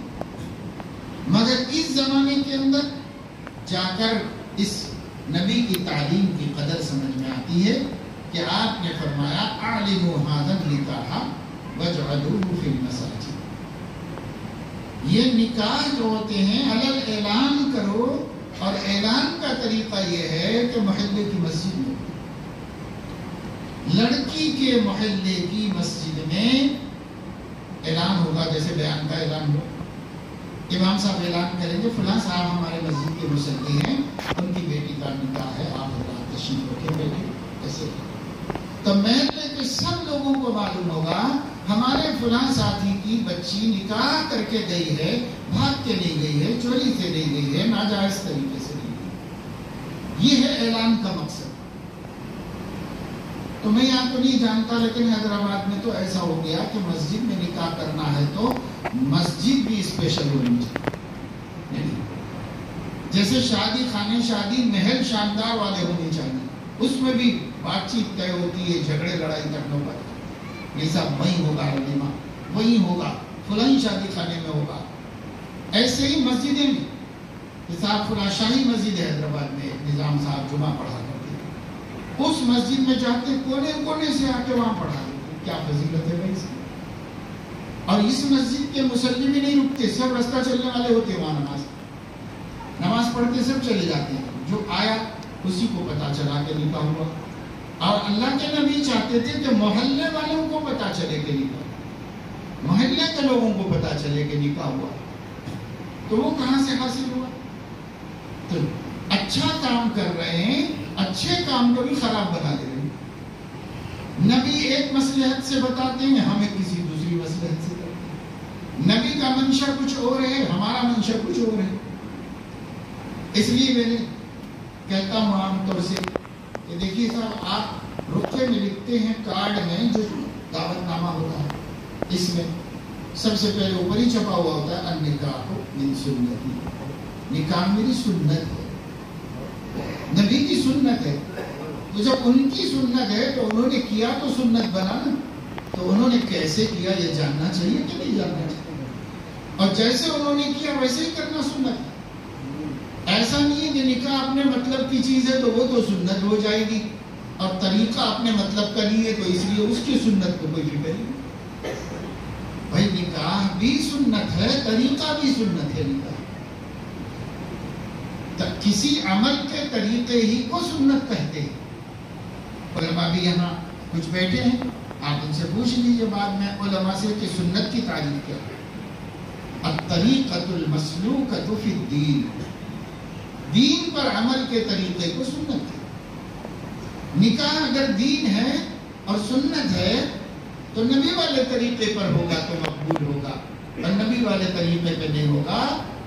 مگر اس زمانے کے اندر جا کر اس نبی کی تعلیم کی قدر سمجھ میں آتی ہے کہ آپ نے فرمایا اعلنوا ھذا النکاح واجعلوہ فی المساجد، یہ نکاح جو ہوتے ہیں علل اعلان کرو، اور اعلان کا طریقہ یہ ہے کہ محلے کی مسجد میں، لڑکی کے محلے کی مسجد میں اعلان ہوگا، جیسے بیان کا اعلان ہو، امام صاحب اعلان کریں گے فلاں صاحب ہمارے مسجد کے مصلی ہیں، ان کی بیٹی کا نکاح ہے، آپ حضرات تشریف رکھیں بیٹے، ایسے تو محلے کے سب لوگوں کو معلوم ہوگا ہمارے فلاں ساتھی کی بچی نکاح کر کے گئی ہے، بھاگ کے نہیں گئی ہے، چوری سے نہیں گئی ہے، ناجائز طریقے سے نہیں گئی، یہ ہے اعلان کا مقصد۔ تو میں یہاں تو نہیں جانتا، لیکن حیدرآباد میں تو ایسا ہو گیا کہ مسجد میں نکاح کرنا ہے تو مسجد بھی اسپیشل ہونی چاہیے، جیسے شادی خانے، شادی محل شاندار والے ہونے چاہیے، اس میں بھی بات چیت طے ہوتی ہے، جھگڑے لڑائی کرنے پر، یہ سب وہیں ہوگا، ولیمہ وہیں ہوگا، فلاں شادی خانے میں ہوگا۔ ایسے ہی مسجدیں بھی، صاحب فلاں شاہی مسجد ہے حیدرآباد میں، نظام صاحب جمعہ پڑھا کرتے ہیں، اس مسجد میں جاتے کونے کونے سے آ کے وہاں پڑھا دیتے، کیا فضیلت ہے بھائی اس کی؟ اور اس مسجد کے مصلی بھی نہیں رکتے، سب رستہ چلنے والے ہوتے ہیں، وہاں نماز پڑھتے سب چلے جاتے ہیں، جو آیا اسی کو پتا چلا کہ نکاح ہوا، اور اللہ کے نبی چاہتے تھے کہ محلے والوں کو پتا چلے کہ نکاح، محلے کے لوگوں کو پتا چلے کہ نکاح ہوا، تو وہ کہاں سے حاصل ہوا؟ تو اچھا کام کر رہے ہیں، اچھے کام کو بھی خراب بنا دے رہے ہیں، نبی ایک مصلحت سے بتاتے ہیں، ہمیں کسی دوسری مصلحت سے کرتے ہیں، نبی کا منشا کچھ اور ہے، ہمارا منشا کچھ اور ہے۔ اس لیے میں نے کہتا ہوں عام طور سے کہ دیکھیے صاحب، آپ رخے میں لکھتے ہیں، کارڈ میں جو دعوت نامہ ہوتا ہے، اس میں سب سے پہلے اوپر ہی چھپا ہوا ہوتا ہے النکاح من سنتی، نکاح میری سنت ہے، نبی کی سنت ہے، تو جب ان کی سنت ہے تو انہوں نے کیا تو سنت بنا نا، تو انہوں نے کیسے کیا یہ جاننا چاہیے کہ نہیں جاننا چاہیے، اور جیسے انہوں نے کیا ویسے ہی کرنا سنت ہے۔ ایسا نہیں ہے کہ نکاح اپنے مطلب کی چیز ہے تو وہ تو سنت ہو جائے گی، اور طریقہ اپنے مطلب کا نہیں ہے تو اس لیے اس کی سنت کو کوئی فکر نہیں۔ بھائی نکاح بھی سنت ہے، طریقہ بھی سنت ہے، نکاح کسی عمل کے طریقے ہی کو سنت کہتے ہیں۔ علماء بھی یہاں کچھ بیٹھے ہیں، آپ ان سے پوچھ لیجیے بعد میں علماء سے کہ سنت کی تعریف کیا ہے۔ الطریقۃ المسلوکۃ فی الدین، دین پر عمل کے طریقے کو سنت ہے۔ نکاح اگر دین ہے اور سنت ہے تو نبی والے طریقے پر ہوگا تو مقبول ہوگا، اور نبی والے طریقے پہ نہیں ہوگا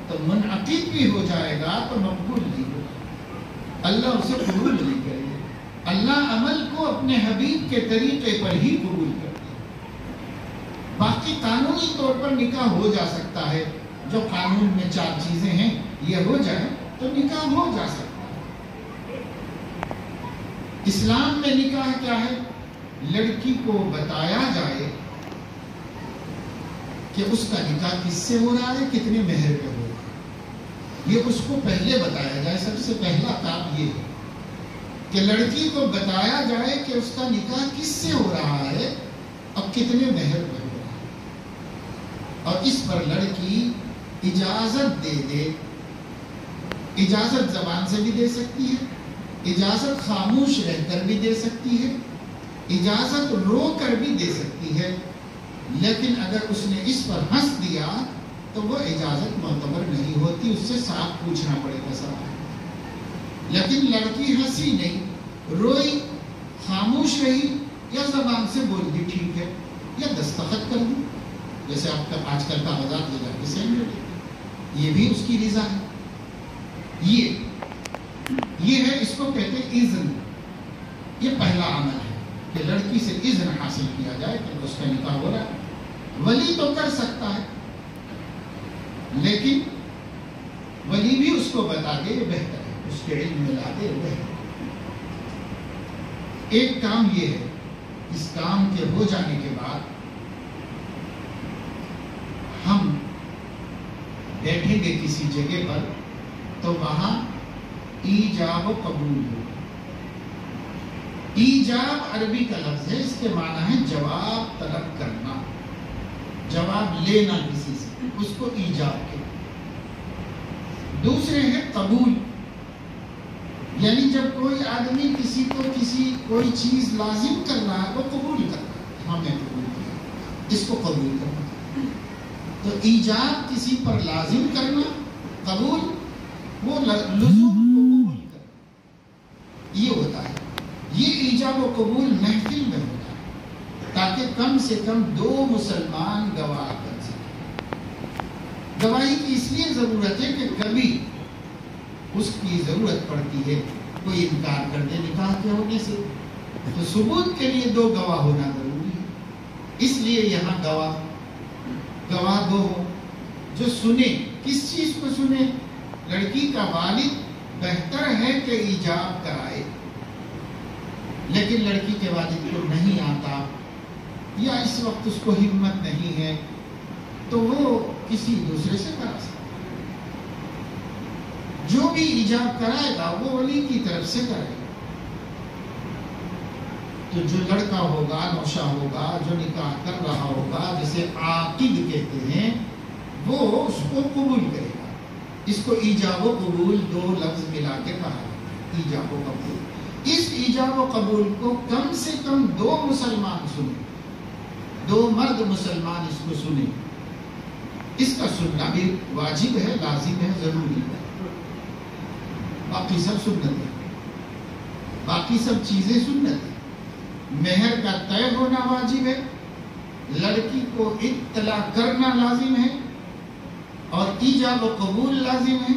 تو منعقد بھی ہو جائے گا تو مقبول نہیں ہوگا، اللہ اسے قبول نہیں کرے گا۔ اللہ عمل کو اپنے حبیب کے طریقے پر ہی قبول کرتے ہیں۔ باقی قانونی طور پر نکاح ہو جا سکتا ہے، جو قانون میں 4 چیزیں ہیں یہ ہو جائے تو نکاح ہو جا سکتا ہے۔ اسلام میں نکاح کیا ہے؟ لڑکی کو بتایا جائے کہ اس کا نکاح کس سے ہو رہا ہے، کتنے مہر پہ ہو رہا ہے، یہ اس کو پہلے بتایا جائے۔ سب سے پہلا کام یہ ہے کہ لڑکی کو بتایا جائے کہ اس کا نکاح کس سے ہو رہا ہے اور کتنے مہر پہ ہو رہا ہے، اور اس پر لڑکی اجازت دے دے۔ اجازت زبان سے بھی دے سکتی ہے، اجازت خاموش رہ کر بھی دے سکتی ہے، اجازت رو کر بھی دے سکتی ہے، لیکن اگر اس نے اس پر ہنس دیا تو وہ اجازت معتبر نہیں ہوتی، اس سے صاف پوچھنا پڑے گا سوال۔ لیکن لڑکی ہنسی نہیں، روئی، خاموش رہی، یا زبان سے بول دی ٹھیک ہے، یا دستخط کر دی، جیسے آپ کا آج کل کاغذات لے جا کے سینڈ کر دی، یہ بھی اس کی رضا ہے۔ یہ ہے، اس کو کہتے ہیں اذن۔ یہ پہلا عمل ہے کہ لڑکی سے اذن حاصل کیا جائے کہ اس کا نکاح ہو رہا ہے۔ ولی تو کر سکتا ہے، لیکن ولی بھی اس کو بتا دے یہ بہتر ہے، اس کے علم میں لا دے بہتر ہے۔ ایک کام یہ ہے، اس کام کے ہو جانے کے بعد ہم بیٹھیں گے کسی جگہ پر تو وہاں ایجاب و قبول ہو۔ ایجاب عربی کا لفظ ہے، اس کے معنی ہے جواب طلب کرنا، جواب لینا کسی سے، اس کو ایجاب کہتے ہیں۔ دوسرے ہے قبول، یعنی جب کوئی آدمی کسی کو کوئی چیز لازم کر رہا ہے وہ قبول کر رہا ہے، ہم نے قبول کیا، اس کو قبول کرنا۔ تو ایجاب کسی پر لازم کرنا، قبول وہ لزوم کو قبول کرنا، یہ ہوتا ہے۔ یہ ایجاب و قبول محفل میں ہوتا ہے تاکہ کم سے کم دو مسلمان گواہ کر سکیں۔ گواہی کی اس لیے ضرورت ہے کہ کبھی اس کی ضرورت پڑتی ہے، کوئی انکار کر دے نکاح کے ہونے سے، تو ثبوت کے لیے دو گواہ ہونا ضروری ہے۔ اس لیے یہاں گواہ دو ہو جو سنے۔ کس چیز کو سنے؟ لڑکی کا والد بہتر ہے کہ ایجاب کرائے، لیکن لڑکی کے والد کو نہیں آتا یا اس وقت اس کو ہمت نہیں ہے تو وہ کسی دوسرے سے کرا سکتا ہے۔ جو بھی ایجاب کرائے گا وہ ولی کی طرف سے کرے گا۔ تو جو لڑکا ہوگا، نوشہ ہوگا، جو نکاح کر رہا ہوگا، جسے عاقد کہتے ہیں، وہ اس کو قبول کرے گا۔ اس کو ایجاب و قبول دو لفظ ملا کے کہا ہے، ایجاب و قبول۔ اس ایجاب و قبول کو کم سے کم دو مسلمان سنیں، دو مرد مسلمان اس کو سنیں۔ اس کا سننا بھی واجب ہے، لازم ہے، ضروری ہے۔ باقی سب سنت ہے، باقی سب چیزیں سنت ہے۔ مہر کا طے ہونا واجب ہے، لڑکی کو اطلاع کرنا لازم ہے، اور ایجاب و قبول لازم ہے،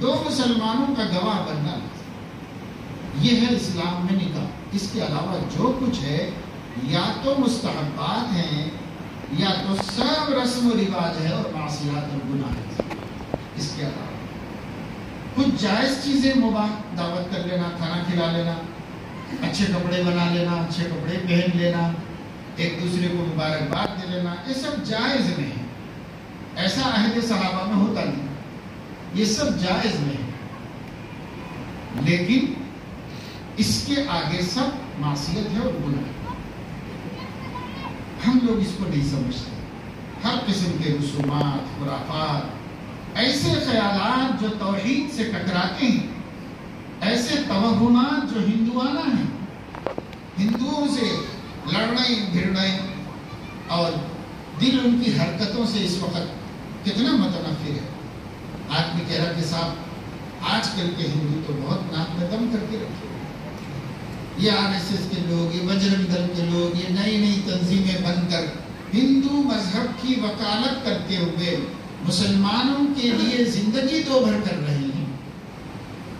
دو مسلمانوں کا گواہ بننا لازم ہے۔ یہ ہے اسلام میں نکاح۔ اس کے علاوہ جو کچھ ہے یا تو مستحبات ہیں یا تو سب رسم و رواج ہے اور معصیات اور گناہ ہے۔ اس کے علاوہ کچھ جائز چیزیں مباح، دعوت کر لینا، کھانا کھلا لینا، اچھے کپڑے بنا لینا، اچھے کپڑے پہن لینا، ایک دوسرے کو مبارکباد دے لینا، یہ سب جائز میں ہے۔ ایسا عہد صحابہ میں ہوتا نہیں، یہ سب جائز میں ہے، لیکن اس کے آگے سب معصیت ہے اور گناہ ہے۔ ہم لوگ اس کو نہیں سمجھتے۔ ہر قسم کے رسومات، خرافات، ایسے خیالات جو توحید سے ٹکراتے ہیں، ایسے توہمات جو ہندوانہ ہیں، ہندوؤں سے لڑنے بھڑنے، اور دل ان کی حرکتوں سے اس وقت کتنا متنفر ہے۔ آدمی کہہ رہا کہ صاحب آج کل کے ہندو تو بہت ناک میں دم کر کے رکھے، یہ RSS کے لوگ، یہ بجرنگ دل کے لوگ، یہ نئی نئی تنظیمیں بن کر ہندو مذہب کی وکالت کرتے ہوئے مسلمانوں کے لیے زندگی دو بھر کر رہے ہیں،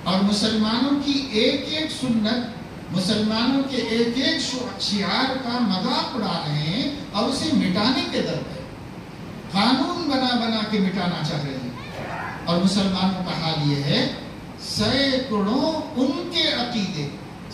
اور مسلمانوں کی ایک ایک سنت، مسلمانوں کے ایک ایک شعار کا مذاق اڑا رہے ہیں، اور اسے مٹانے کے در پہ قانون بنا بنا کے مٹانا چاہ رہے ہیں۔ اور مسلمانوں کا حال یہ ہے، سینکڑوں ان کے عقیدے،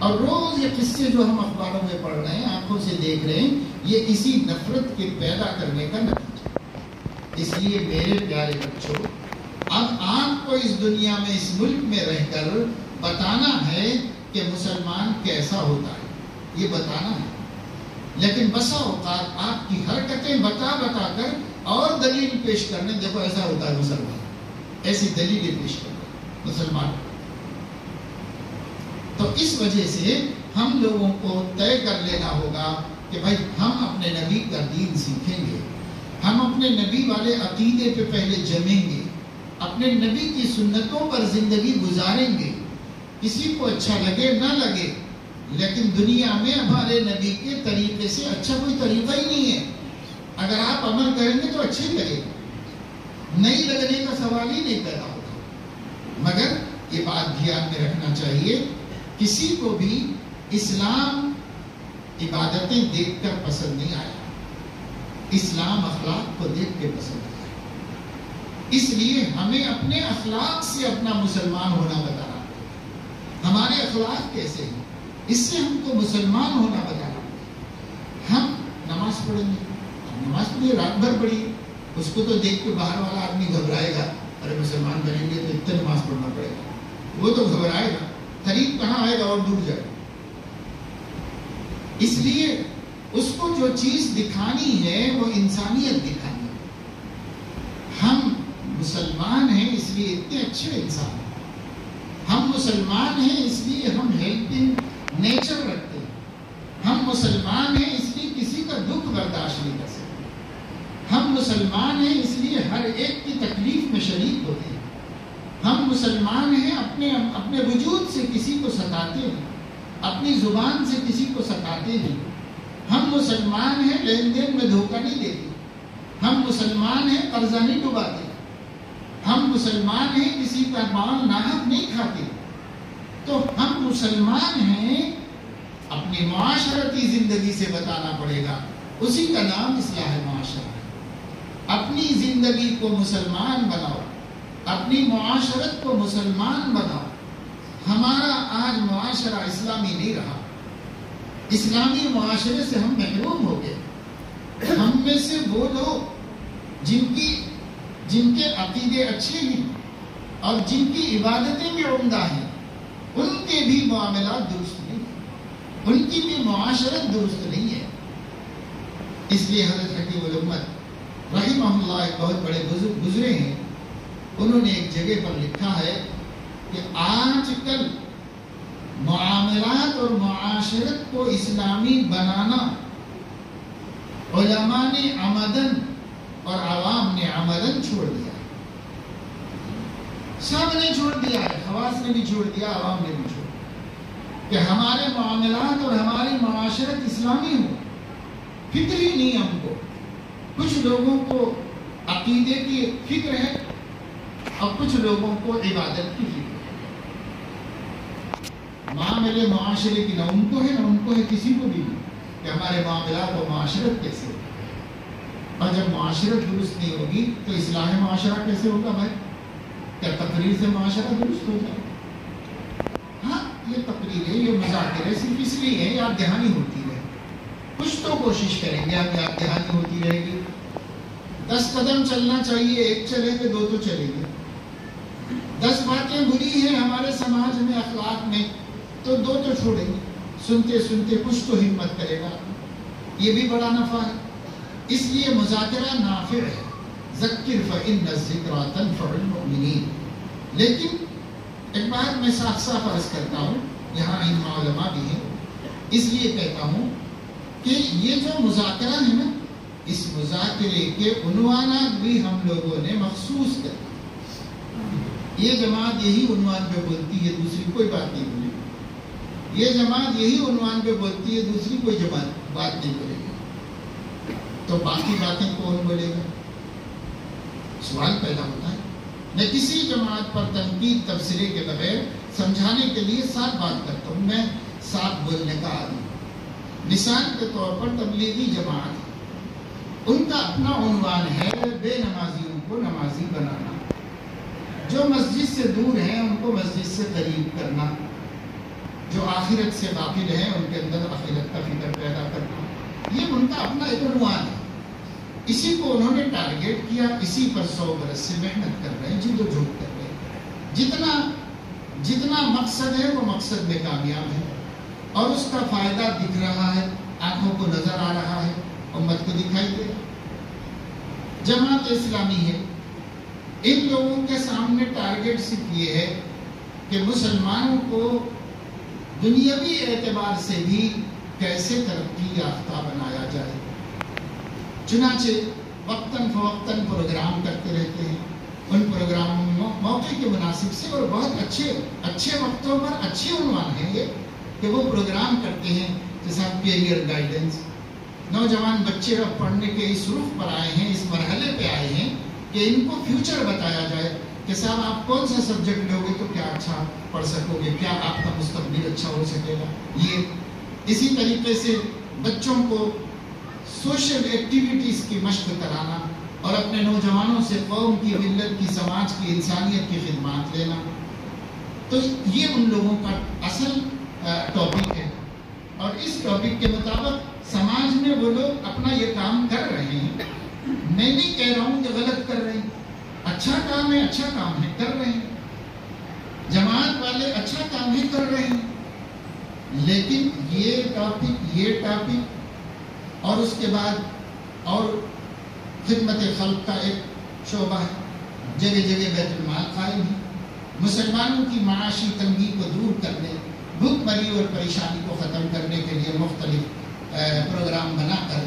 اور روز یہ قصے جو ہم اخباروں میں پڑھ رہے ہیں، آنکھوں سے دیکھ رہے ہیں، یہ اسی نفرت کے پیدا کرنے کا نتیجہ۔ اس لیے میرے پیارے بچوں، اب آپ کو اس دنیا میں، اس ملک میں رہ کر بتانا ہے کہ مسلمان کیسا ہوتا ہے، یہ بتانا ہے۔ لیکن بسا اوقات آپ کی حرکتیں بتا بتا کر اور دلیل پیش کرنے، دیکھو ایسا ہوتا ہے مسلمان، ایسی دلیلیں پیش کرنا مسلمان۔ تو اس وجہ سے ہم لوگوں کو طے کر لینا ہوگا کہ بھائی ہم اپنے نبی کا دین سیکھیں گے، ہم اپنے نبی والے عقیدے پہ پہلے جمیں گے، اپنے نبی کی سنتوں پر زندگی گزاریں گے، کسی کو اچھا لگے نہ لگے، لیکن دنیا میں ہمارے نبی کے طریقے سے اچھا کوئی طریقہ ہی نہیں ہے۔ اگر آپ عمل کریں گے تو اچھے کریں گے، نہیں لگنے کا سوال ہی نہیں پیدا ہوتا۔ مگر یہ بات دھیان میں رکھنا چاہیے، کسی کو بھی اسلام عبادتیں دیکھ کر پسند نہیں آیا، اسلام اخلاق کو دیکھ کے پسند آیا۔ اس لیے ہمیں اپنے اخلاق سے اپنا مسلمان ہونا بتانا، ہمارے اخلاق کیسے ہیں اس سے ہم کو مسلمان ہونا بتانا۔ ہم نماز پڑھیں گے، نماز پڑھیے، رات بھر پڑھیے، اس کو تو دیکھ کے باہر والا آدمی گھبرائے گا، ارے مسلمان بنیں گے تو اتنا نماز پڑھنا پڑے گا، وہ تو گھبرائے گا، قریب کہاں آئے گا اور دور جائے گا۔ اس لیے اس کو جو چیز دکھانی ہے وہ انسانیت دکھانی ہے۔ ہم مسلمان ہیں اس لیے اتنے اچھے انسان ہیں، ہم مسلمان ہیں اس لیے ہم ہیلپنگ نیچر رکھتے ہیں، ہم مسلمان ہیں اس لیے کسی کا دکھ برداشت نہیں کر سکتے، ہم مسلمان ہیں اس لیے ہر ایک کی تکلیف میں شریک ہوتے ہیں، ہم مسلمان ہیں اپنے وجود سے کسی کو ستاتے ہیں، اپنی زبان سے کسی کو ستاتے ہیں، ہم مسلمان ہیں لین دین میں دھوکہ نہیں دیتے، ہم مسلمان ہیں قرضہ نہیں ڈباتے، ہم مسلمان ہیں کسی کا مال ناحق نہیں کھاتے۔ تو ہم مسلمان ہیں، اپنی معاشرتی زندگی سے بتانا پڑے گا، اسی کا نام اصلاح معاشرہ ہے۔ اپنی زندگی کو مسلمان بناؤ، اپنی معاشرت کو مسلمان بناؤ۔ ہمارا آج معاشرہ اسلامی نہیں رہا، اسلامی معاشرے سے ہم محروم ہو گئے۔ ہم میں سے وہ لوگ جن کے عقیدے اچھے ہیں اور جن کی عبادتیں بھی عمدہ ہیں، ان کے بھی معاملات درست نہیں ہیں، ان کی بھی معاشرت درست نہیں ہے۔ اس لیے حضرت حکیم الامت رحمہ اللہ ایک بہت بڑے بزرگ گزرے ہیں، انہوں نے ایک جگہ پر لکھا ہے کہ آج کل معاملات اور معاشرت کو اسلامی بنانا علماء نے عمدن اور عوام نے عمدن چھوڑ دیا ہے، سب نے چھوڑ دیا ہے، خواص نے بھی چھوڑ دیا، عوام نے بھی چھوڑ دیا، کہ ہمارے معاملات اور ہماری معاشرت اسلامی ہو۔ فکر ہی نہیں ہم کو، کچھ لوگوں کو عقیدے کی فکر ہے اور کچھ لوگوں کو عبادت کی فکر ہے۔ معاملے معاشرے کی نہ ان کو ہے نہ ان کو ہے، کسی کو بھی نہیں، کہ ہمارے معاملات اور معاشرت کیسے ہو۔ اور جب معاشرت درست نہیں ہوگی تو اصلاح معاشرہ کیسے ہوگا بھائی؟ کیا تقریر سے معاشرہ درست ہو جائے؟ ہاں، یہ تقریر ہے، یہ مذاکرے ہے، صرف اس لیے ہے یاد دہانی ہوتی رہے، کچھ تو کوشش کریں گے، اب یاد دہانی ہوتی رہے گی۔ 10 قدم چلنا چاہیے، 1 چلیں گے 2 تو چلیں گے۔ 10 باتیں بری ہیں ہمارے سماج میں، اخلاق میں، تو 2 تو چھوڑیں گے۔ سنتے سنتے کچھ تو ہمت کرے گا، یہ بھی بڑا نفع ہے۔ اس لیے مذاکرہ نافع ہے، ذکر فإن الذکرى تنفع المؤمنین۔ لیکن ایک بات میں صاف صاف عرض کرتا ہوں، یہاں علماء علماء بھی ہیں، اس لیے کہتا ہوں کہ یہ جو مذاکرہ ہے نا، اس مذاکرے کے عنوانات بھی ہم لوگوں نے مخصوص کر دی۔ یہ جماعت یہی عنوان پہ بولتی ہے، دوسری کوئی بات نہیں بولے گی، یہ جماعت یہی عنوان پہ بولتی ہے، دوسری کوئی جماعت بات نہیں بولے گی، تو باقی باتیں کون بولے گا؟ سوال پیدا ہوتا ہے۔ میں کسی جماعت پر تنقید تبصرے کے بغیر سمجھانے کے لیے صاف بات کرتا ہوں، میں صاف بولنے کا آدمی ہوں۔ مثال کے طور پر تبلیغی جماعت، ان کا اپنا عنوان ہے بے نمازیوں کو نمازی بنانا، جو مسجد سے دور ہیں ان کو مسجد سے قریب کرنا، جو آخرت سے غافل ہیں ان کے اندر آخرت کا فکر پیدا کرنا، یہ ان کا اپنا ایک عنوان ہے. اسی کو انہوں نے ٹارگیٹ کیا، اسی پر 100 برس سے محنت کر رہے ہیں، جد و جہد کر رہے ہیں. جتنا مقصد ہے وہ مقصد میں کامیاب ہے، اور اس کا فائدہ دکھ رہا ہے، آنکھوں کو نظر آ رہا ہے، امت کو دکھائی دے رہا. جماعت اسلامی ہے، ان لوگوں کے سامنے ٹارگیٹ صرف یہ ہے کہ مسلمانوں کو دنیاوی اعتبار سے بھی کیسے ترقی یافتہ بنایا جائے. چنانچہ وقتاً فوقتاً پروگرام کرتے رہتے ہیں. ان پروگراموں موقع کے مناسب سے اور بہت اچھے وقتوں پر اچھے عنوان ہیں یہ کہ وہ پروگرام کرتے ہیں. جیسا کیریئر گائیڈنس، نوجوان بچے اب پڑھنے کے اس رخ پر آئے ہیں، اس مرحلے پہ آئے ہیں کہ ان کو فیوچر بتایا جائے کہ صاحب آپ کون سا سبجیکٹ لوگے تو کیا اچھا پڑھ سکو گے، کیا آپ کا مستقبل اچھا ہو سکے گا. یہ اسی طریقے سے بچوں کو سوشل ایکٹیویٹیز کی مشق کرانا اور اپنے نوجوانوں سے قوم کی، ملت کی، سماج کی، انسانیت کی خدمات لینا. تو یہ ان لوگوں کا اصل ٹاپک ہے، اور اس ٹاپک کے مطابق سماج میں وہ لوگ اپنا یہ کام کر رہے ہیں. میں نہیں کہہ رہا ہوں کہ غلط کر رہے ہیں، اچھا کام ہے کر رہے ہیں. جماعت والے اچھا کام ہے کر رہے ہیں، لیکن یہ ٹاپک اور اس کے بعد اور خدمت خلق کا ایک شعبہ ہے. جگہ جگہ بیت المال قائم ہے. مسلمانوں کی معاشی تنگی کو دور کرنے، بھوک مری اور پریشانی کو ختم کرنے کے لیے مختلف پروگرام بنا کر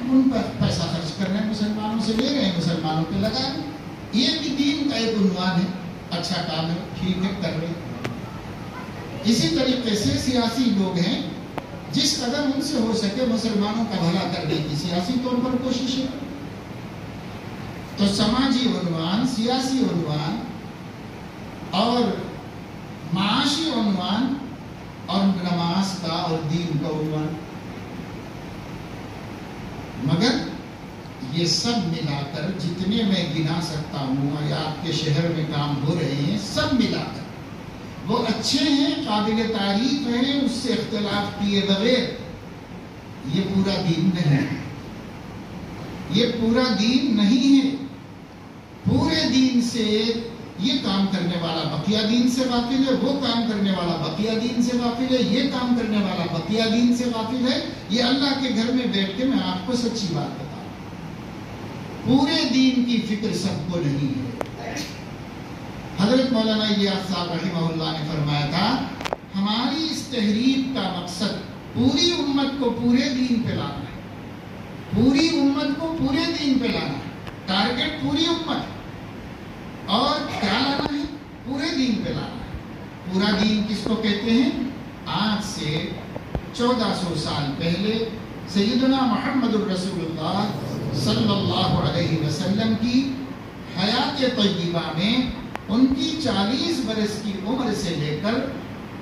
ان پر پیسہ خرچ کر رہے ہیں، مسلمانوں سے لے رہے ہیں، مسلمانوں پہ لگا رہے ہیں. یہ بھی دین کا ایک عنوان ہے. اچھا کام ہے، ٹھیک ہے، کر رہے ہیں. اسی طریقے سے سیاسی لوگ ہیں، جس قدر ان سے ہو سکے مسلمانوں کا بھلا کرنے کی سیاسی طور پر کوشش ہے. تو سماجی عنوان، سیاسی عنوان اور معاشی عنوان اور نماز کا اور دین کا عنوان، مگر یہ سب ملا کر جتنے میں گنا سکتا ہوں یا آپ کے شہر میں کام ہو رہے ہیں، سب ملا کر وہ اچھے ہیں، قابل تعریف ہیں، اس سے اختلاف کیے بغیر. یہ پورا دین نہیں ہے، یہ پورا دین نہیں ہے. پورے دین سے یہ کام کرنے والا بقیہ دین سے غافل ہے، وہ کام کرنے والا بقیہ دین سے غافل ہے، یہ کام کرنے والا بقیہ دین سے غافل ہے. یہ اللہ کے گھر میں بیٹھ کے میں آپ کو سچی بات بتا رہا ہوں، پورے دین کی فکر سب کو نہیں ہے. حضرت مولانا الیاس صاحب رحمہ اللہ نے فرمایا تھا، ہماری اس تحریک کا مقصد پوری امت کو پورے دین پہ لانا ہے. پوری امت کو پورے دین پہ لانا ہے. ٹارگٹ پوری امت، اور کیا لانا ہے؟ پورے دین پہ لانا ہے. پورا دین کس کو کہتے ہیں؟ آج سے 1400 سال پہلے سیدنا محمد الرسول اللہ صلی اللہ علیہ وسلم کی حیات طیبہ میں ان کی 40 برس کی عمر سے لے کر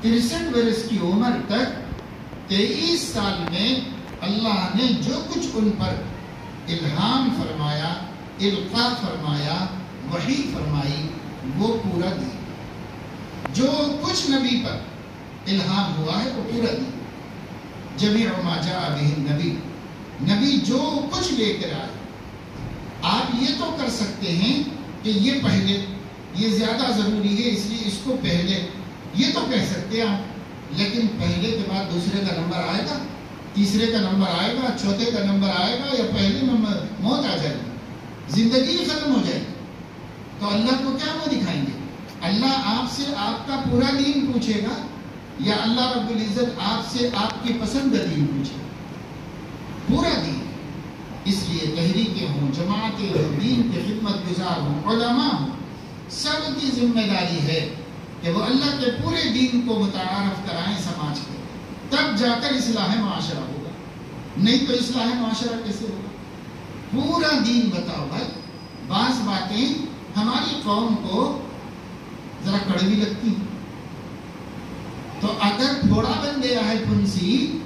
63 برس کی عمر تک 23 سال میں اللہ نے جو کچھ ان پر الہام فرمایا، القاء فرمایا، وحی فرمائی، وہ پورا دین. جو کچھ نبی پر الہام ہوا ہے وہ پورا دین. جمیع ما جاء بہ النبی، نبی جو کچھ لے کر آئے. آپ یہ تو کر سکتے ہیں کہ یہ پہلے، یہ زیادہ ضروری ہے اس لیے اس کو پہلے، یہ تو کہہ سکتے ہیں آپ، لیکن پہلے کے بعد دوسرے کا نمبر آئے گا، تیسرے کا نمبر آئے گا، چوتھے کا نمبر آئے گا، یا پہلے نمبر موت آ جائے گی، زندگی ختم ہو جائے گی. تو اللہ کو کیا وہ دکھائیں گے؟ اللہ آپ سے آپ کا پورا دین پوچھے گا، یا اللہ رب العزت آپ سے آپ کی پسند کا دین پوچھے گا؟ پورا دین. اس لیے تحریکیں ہوں، جماعتیں ہوں، دین کی خدمت گزار ہوں، علماء ہوں، سب کی ذمہ داری ہے کہ وہ اللہ کے پورے دین کو متعارف کرائیں سماج کو. تب جا کر اصلاح معاشرہ ہوگا، نہیں تو اصلاح معاشرہ کیسے ہوگا؟ پورا دین بتاؤ بھائی. بعض باتیں ہماری قوم کو ذرا کڑوی لگتی ہیں، تو اگر تھوڑا بن گیا ہے پھنسی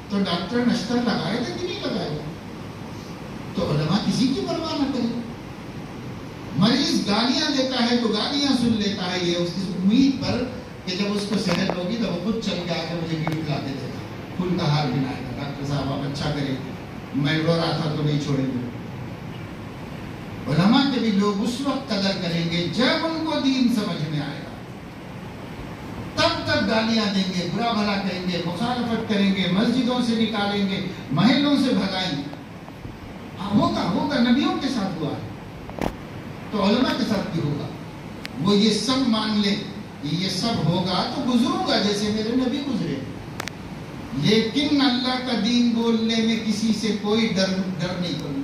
تو ڈاکٹر نشتر لگائے گا کہ نہیں لگائے گا؟ تو علماء کسی کی پرواہ نہ کرے. مریض گالیاں دیتا ہے تو گالیاں سن لیتا ہے، یہ اس کی امید پر کہ جب اس کو صحت ہوگی تو وہ خود چل کے آ کے مجھے گفٹ لا کے دے گا، پھول کا ہار بنائے گا، ڈاکٹر صاحب آپ اچھا کریں، میں رو رہا تھا تو نہیں چھوڑیں گے۔ علماء کے بھی لوگ اس وقت قدر کریں گے جب ان کو دین سمجھ میں آئے گا، تب تک گالیاں دیں گے، برا بھلا کہیں گے، مخالفت کریں گے، مسجدوں سے نکالیں گے، محلوں سے بھگائیں گے۔ ہوگا نبیوں کے ساتھ ہوا ہے تو علماء کے ساتھ بھی ہوگا۔ وہ یہ سب مان لے یہ سب ہوگا تو گزروں گا جیسے میرے نبی گزرے، لیکن اللہ کا دین بولنے میں کسی سے کوئی ڈر نہیں کروں،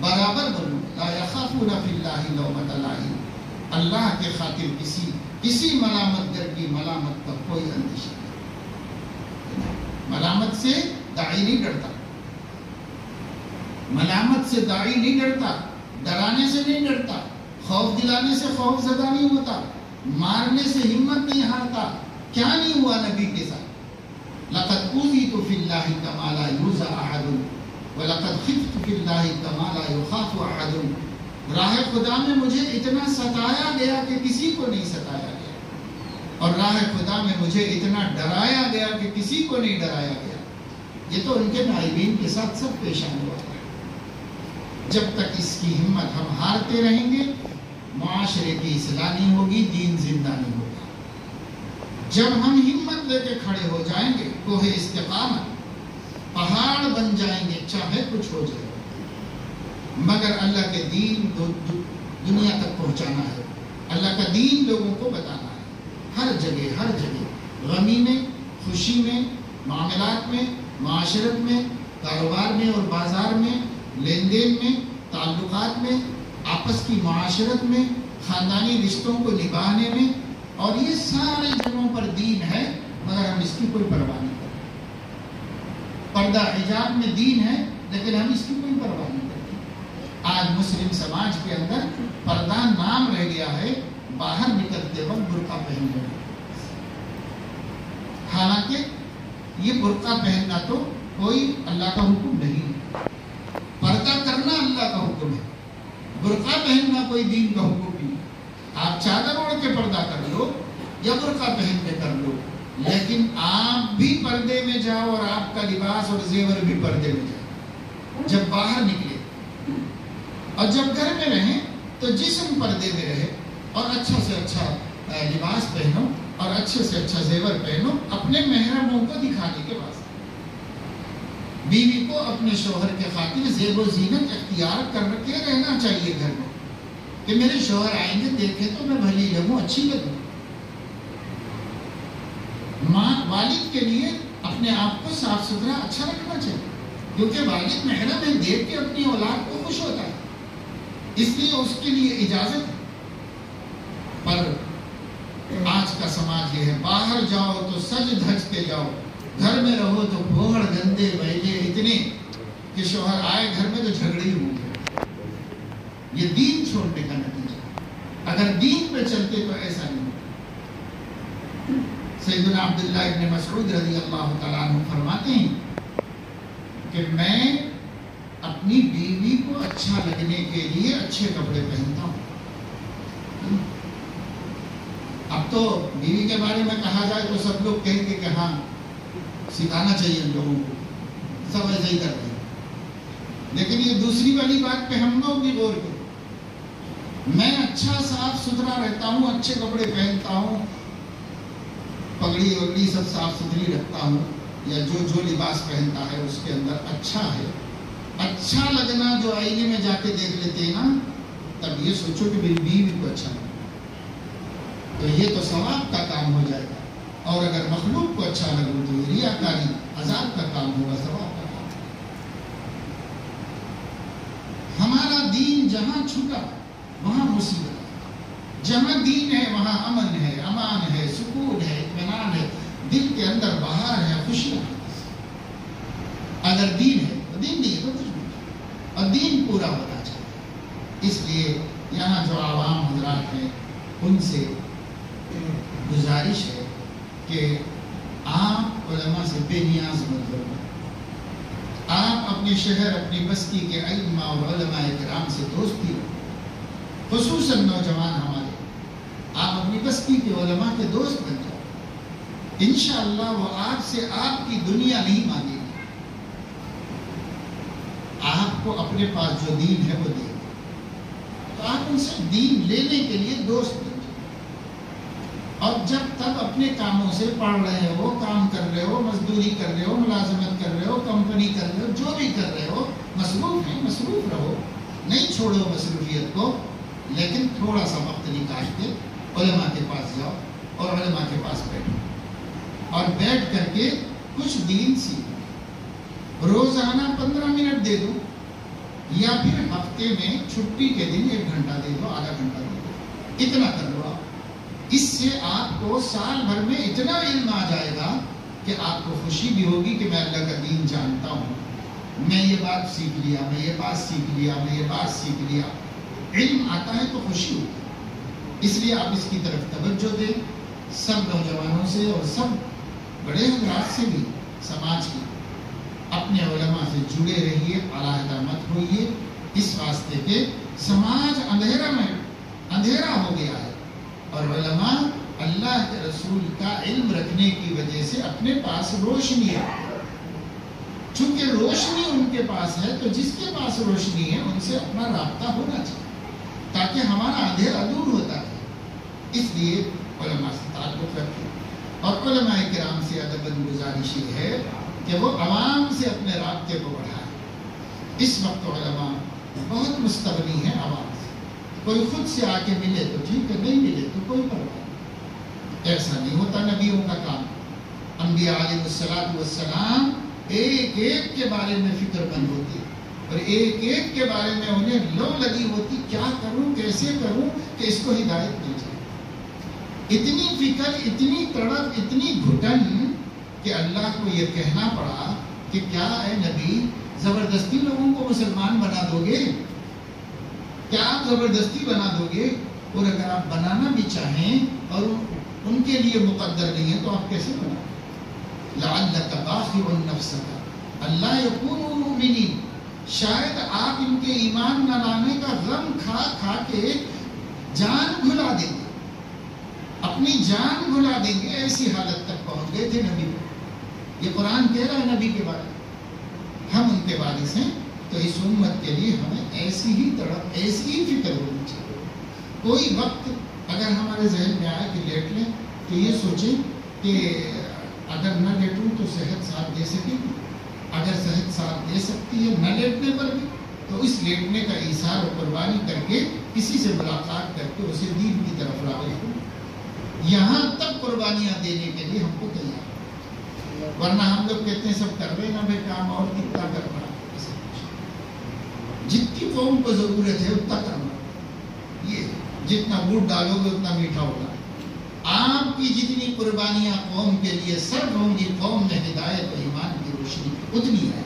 برابر بولوں، لا یخافون فی اللہ لومۃ لائم، اللہ کے خاطر کسی ملامت گر کی ملامت کا کوئی اندیشہ نہیں۔ ملامت سے داعی نہیں ڈرتا، ملامت سے داعی نہیں ڈرتا، ڈرانے سے نہیں ڈرتا، خوف دلانے سے خوف زدہ نہیں ہوتا، مارنے سے ہمت نہیں ہارتا۔ کیا نہیں ہوا نبی کے ساتھ؟ لقد اوذیت فی اللہ کما لا یوذی احد ولقد خفت فی اللہ کما لا یخاف احد، راہ خدا میں مجھے اتنا ستایا گیا کہ کسی کو نہیں ستایا گیا، اور راہ خدا میں مجھے اتنا ڈرایا گیا کہ کسی کو نہیں ڈرایا گیا۔ یہ تو ان کے نائبین کے ساتھ سب پیشان ہوا ہے۔ جب تک اس کی ہمت ہم ہارتے رہیں گے، معاشرے کی اصلاح نہیں ہوگی، دین زندہ نہیں ہوگا۔ جب ہم ہمت لے کے کھڑے ہو جائیں گے، کوہ استقامت، پہاڑ بن جائیں گے، چاہے کچھ ہو جائے، مگر اللہ کے دین دنیا تک پہنچانا ہے، اللہ کا دین لوگوں کو بتانا ہے، ہر جگہ، غمی میں، خوشی میں، معاملات میں، معاشرت میں، کاروبار میں اور بازار میں، لین دین میں، تعلقات میں، آپس کی معاشرت میں، خاندانی رشتوں کو نبھانے میں، اور یہ سارے جگہوں پر دین ہے، مگر ہم اس کی کوئی پرواہ نہیں کرتے۔ پردہ حجاب میں دین ہے، لیکن ہم اس کی کوئی پرواہ نہیں کرتے۔ آج مسلم سماج کے اندر پردہ نام رہ گیا ہے، باہر نکلتے وقت برقع پہن لیں، حالانکہ یہ برقع پہننا تو کوئی اللہ کا حکم نہیں ہے، پردہ کرنا اللہ کا حکم ہے، برقع پہننا کوئی دین کا حکم نہیں۔ آپ چادر اوڑھ کے پردہ کر لو یا برقع پہن کے کر لو، لیکن آپ بھی پردے میں جاؤ اور آپ کا لباس اور زیور بھی پردے میں جائے۔ جب باہر نکلے اور جب گھر میں رہیں تو جسم پردے میں رہے، اور اچھا سے اچھا لباس پہنو اور اچھے سے اچھا زیور پہنو، اپنے محرموں کو دکھانے کے واسطے۔ بیوی کو اپنے شوہر کے خاطر زیب و زینت اختیار کر کے رہنا چاہیے گھر میں، کہ میرے شوہر آئیں گے دیکھیں تو میں بھلی لگوں، اچھی لگوں۔ ماں والد کے لیے اپنے آپ کو صاف ستھرا اچھا رکھنا چاہیے، کیونکہ والد محرم ہے، دیکھ کے اپنی اولاد کو خوش ہوتا ہے، اس لیے اس کے لیے اجازت ہے۔ پر آج کا سماج یہ ہے، باہر جاؤ تو سج دھج کے جاؤ، گھر میں رہو تو بھوڑ گندے ویلے اتنے کہ شوہر آئے گھر میں تو جھگڑے ہی ہوں گے۔ یہ دین چھوڑنے کا نتیجہ۔ اگر دین پہ چلتے تو ایسا نہیں ہوتا۔ سیدنا عبداللہ ابن مسعود رضی اللہ تعالیٰ عنہ فرماتے ہیں کہ میں اپنی بیوی کو اچھا لگنے کے لیے اچھے کپڑے پہنتا ہوں۔ اب تو بیوی کے بارے میں کہا جائے تو سب لوگ کہیں گے کہ ہاں سکھانا چاہیے ان لوگوں کو، سب ایسے ہی کرتے ہیں، لیکن یہ دوسری والی بات پہ ہم لوگ بھی غور کریں۔ میں اچھا صاف ستھرا رہتا ہوں، اچھے کپڑے پہنتا ہوں، پگڑی وگڑی سب صاف ستھری رکھتا ہوں، یا جو لباس پہنتا ہے اس کے اندر اچھا ہے، اچھا لگنا جو آئینے میں جا کے دیکھ لیتے ہیں نا، تب یہ سوچو کہ میری بیوی کو اچھا لگا، تو یہ تو ثواب کا کام ہو جائے گا، اور اگر مخلوق کو اچھا لگے تو یہ ریاکاری عذاب کا کام ہوگا، ثواب کا کام۔ ہمارا دین جہاں چھوٹا وہاں مصیبت ہے، جہاں دین ہے وہاں امن ہے، امان ہے، سکون ہے، اطمینان ہے، دل کے اندر بہار ہے، خوشیاں ہے۔ اگر دین ہے تو دین نہیں ہے تو کچھ نہیں، اور دین پورا ہونا چاہیے۔ اس لیے یہاں جو عوام حضرات ہیں ان سے گزارش ہے کہ آپ علماء سے بے نیاز مت کرو، آپ اپنے شہر اپنی بستی کے ائمہ اور علماء کرام سے دوستی رکھو، خصوصاً نوجوان ہمارے، آپ اپنی بستی کے علماء کے دوست بن جاؤ، انشاءاللہ وہ آپ سے آپ کی دنیا نہیں مانگے گی، آپ کو اپنے پاس جو دین ہے وہ دے گی۔ تو آپ ان سے دین لینے کے لیے دوست بنیے، اور جب تک اپنے کاموں سے پڑھ رہے ہو، کام کر رہے ہو، مزدوری کر رہے ہو، ملازمت کر رہے ہو، کمپنی کر رہے ہو، جو بھی کر رہے ہو، مصروف ہیں، مصروف رہو، نہیں چھوڑو مصروفیت کو، لیکن تھوڑا سا وقت نکال کے علماء کے پاس جاؤ اور علماء کے پاس بیٹھو، اور بیٹھ کر کے کچھ دین سیکھو۔ روزانہ 15 منٹ دے دو، یا پھر ہفتے میں چھٹی کے دن 1 گھنٹہ دے دو، آدھا گھنٹہ دے دو، اتنا کر لو آپ۔ اس سے آپ کو سال بھر میں اتنا علم آ جائے گا کہ آپ کو خوشی بھی ہوگی کہ میں اللہ کا دین جانتا ہوں، میں یہ بات سیکھ لیا، میں یہ بات سیکھ لیا، میں یہ بات سیکھ لیا۔ علم آتا ہے تو خوشی ہوتی ہے، اس لیے آپ اس کی طرف توجہ دیں، سب نوجوانوں سے اور سب بڑے حضرات سے بھی، سماج کی اپنے علماء سے جڑے رہیے، علیحدہ مت ہوئیے، اس واسطے کہ سماج اندھیرا ہو گیا ہے، اور علماء اللہ کے رسول کا علم رکھنے کی وجہ سے اپنے پاس روشنی ہے، چونکہ روشنی ان کے پاس ہے تو جس کے پاس روشنی ہے ان سے اپنا رابطہ ہونا چاہیے تاکہ ہمارا اندھیرا دور ہوتا ہے۔ اس لیے علماء سے تعلق رکھیں، اور علماء کرام سے ادباً گزارش یہ ہے کہ وہ عوام سے اپنے رابطے کو بڑھائیں۔ اس وقت علماء بہت مستغنی ہیں عوام سے، کوئی خود سے آ کے ملے تو ٹھیک ہے، نہیں ملے تو کوئی پرواہ نہیں، ایسا نہیں ہوتا نبیوں کا کام۔ انبیاء علیہ السلام ایک ایک کے بارے میں فکر مند ہوتی، اور ایک ایک کے بارے میں انہیں لو لگی ہوتی، کیا کروں، کیسے کروں کہ اس کو ہدایت مل جائے۔ اتنی فکر، اتنی تڑپ، اتنی گھٹن کہ اللہ کو یہ کہنا پڑا کہ کیا اے نبی زبردستی لوگوں کو مسلمان بنا دو گے؟ کیا آپ زبردستی بنا دو گے؟ اور اگر آپ بنانا بھی چاہیں اور ان کے لیے مقدر نہیں ہے تو آپ کیسے بنائیں؟ لعلک باخع نفسک الا یکونوا مؤمنین، شاید آپ ان کے ایمان نہ لانے کا غم کھا کھا کے جان بھلا دیں گے، اپنی جان بھلا دیں گے، ایسی حالت تک پہنچ گئے تھے نبی۔ یہ قرآن کہہ رہا ہے نبی کے بارے میں، ہم ان کے وارث ہیں، تو اس امت کے لیے ہمیں ایسی ہی تڑپ، ایسی ہی فکر ہونی چاہیے۔ کوئی وقت اگر ہمارے ذہن میں آئے کہ لیٹ لیں تو یہ سوچیں کہ اگر نہ لیٹوں تو صحت ساتھ دے سکے گی، اگر صحت ساتھ دے سکتی ہے نہ لیٹنے پر بھی تو اس لیٹنے کا ایثار و قربانی کر کے کسی سے ملاقات کر کے اسے دین کی طرف راغب ہوں، یہاں تک قربانیاں دینے کے لیے ہم کو تیار ہیں۔ ورنہ ہم لوگ کہتے ہیں سب کر رہے نا بھائی کام، اور کتنا کرنا، جتنی قوم کو ضرورت ہے اتنا کرنا، یہ جتنا گڑ ڈالو گے اتنا میٹھا ہوگا۔ آپ کی جتنی قربانیاں قوم کے لیے سرد ہوں گی، قوم میں ہدایت و ایمان کی روشنی اتنی ہے،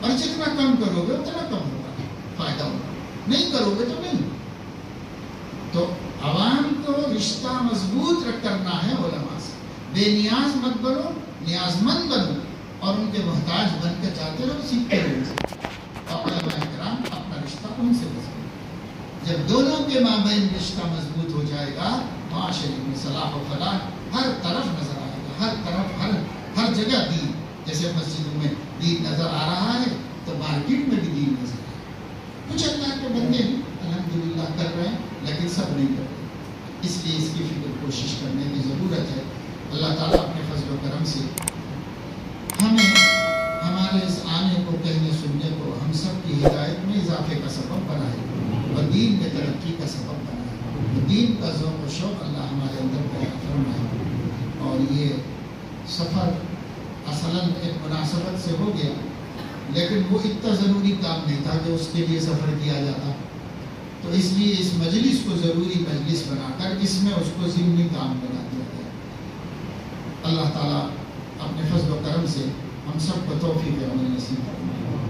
اور جتنا کم کرو گے اتنا کم ہوگا، فائدہ ہوگا، نہیں کرو گے تو نہیں۔ تو عوام کو رشتہ مضبوط کرنا ہے علماء سے، بے نیاز مت بنو، نیاز مند بنو، اور ان کے محتاج بن کے چاہتے رہو، سیکھتے رہو، اور علماء کرام اپنا رشتہ ان سے مضبوط۔ جب دونوں کے مابین رشتہ مضبوط ہو جائے گا، معاشرے میں صلاح و فلاح ہر طرف نظر آئے گا، ہر طرف، ہر جگہ دین، جیسے مسجدوں میں دین نظر آ رہا ہے تو مارکیٹ میں بھی دین نظر آئے گا۔ کچھ اللہ کے بندے ہیں الحمدللہ کر رہے ہیں، لیکن سب نہیں کرتے، اس لیے اس کی فکر کوشش کرنے کی ضرورت ہے۔ اللہ تعالیٰ اپنے فضل و کرم سے ہمیں ہمارے اس آنے کو، کہنے سننے کو، ہم سب کی ہدایت میں اضافے کا سبب بنائے اور دین میں ترقی کا سبب بنائے، دین کا ذوق و شوق اللہ ہمارے اندر پیدا فرمائے۔ اور یہ سفر اصلاً ایک مناسبت سے ہو گیا، لیکن وہ اتنا ضروری کام نہیں تھا کہ اس کے لیے سفر کیا جاتا، تو اس لیے اس مجلس کو ضروری مجلس بنا کر اس میں اس کو ضمنی کام بنا دیا گیا۔ اللہ تعالیٰ اپنے فضل و کرم سے ہم سب کو توفیق عمل نصیب فرمائے۔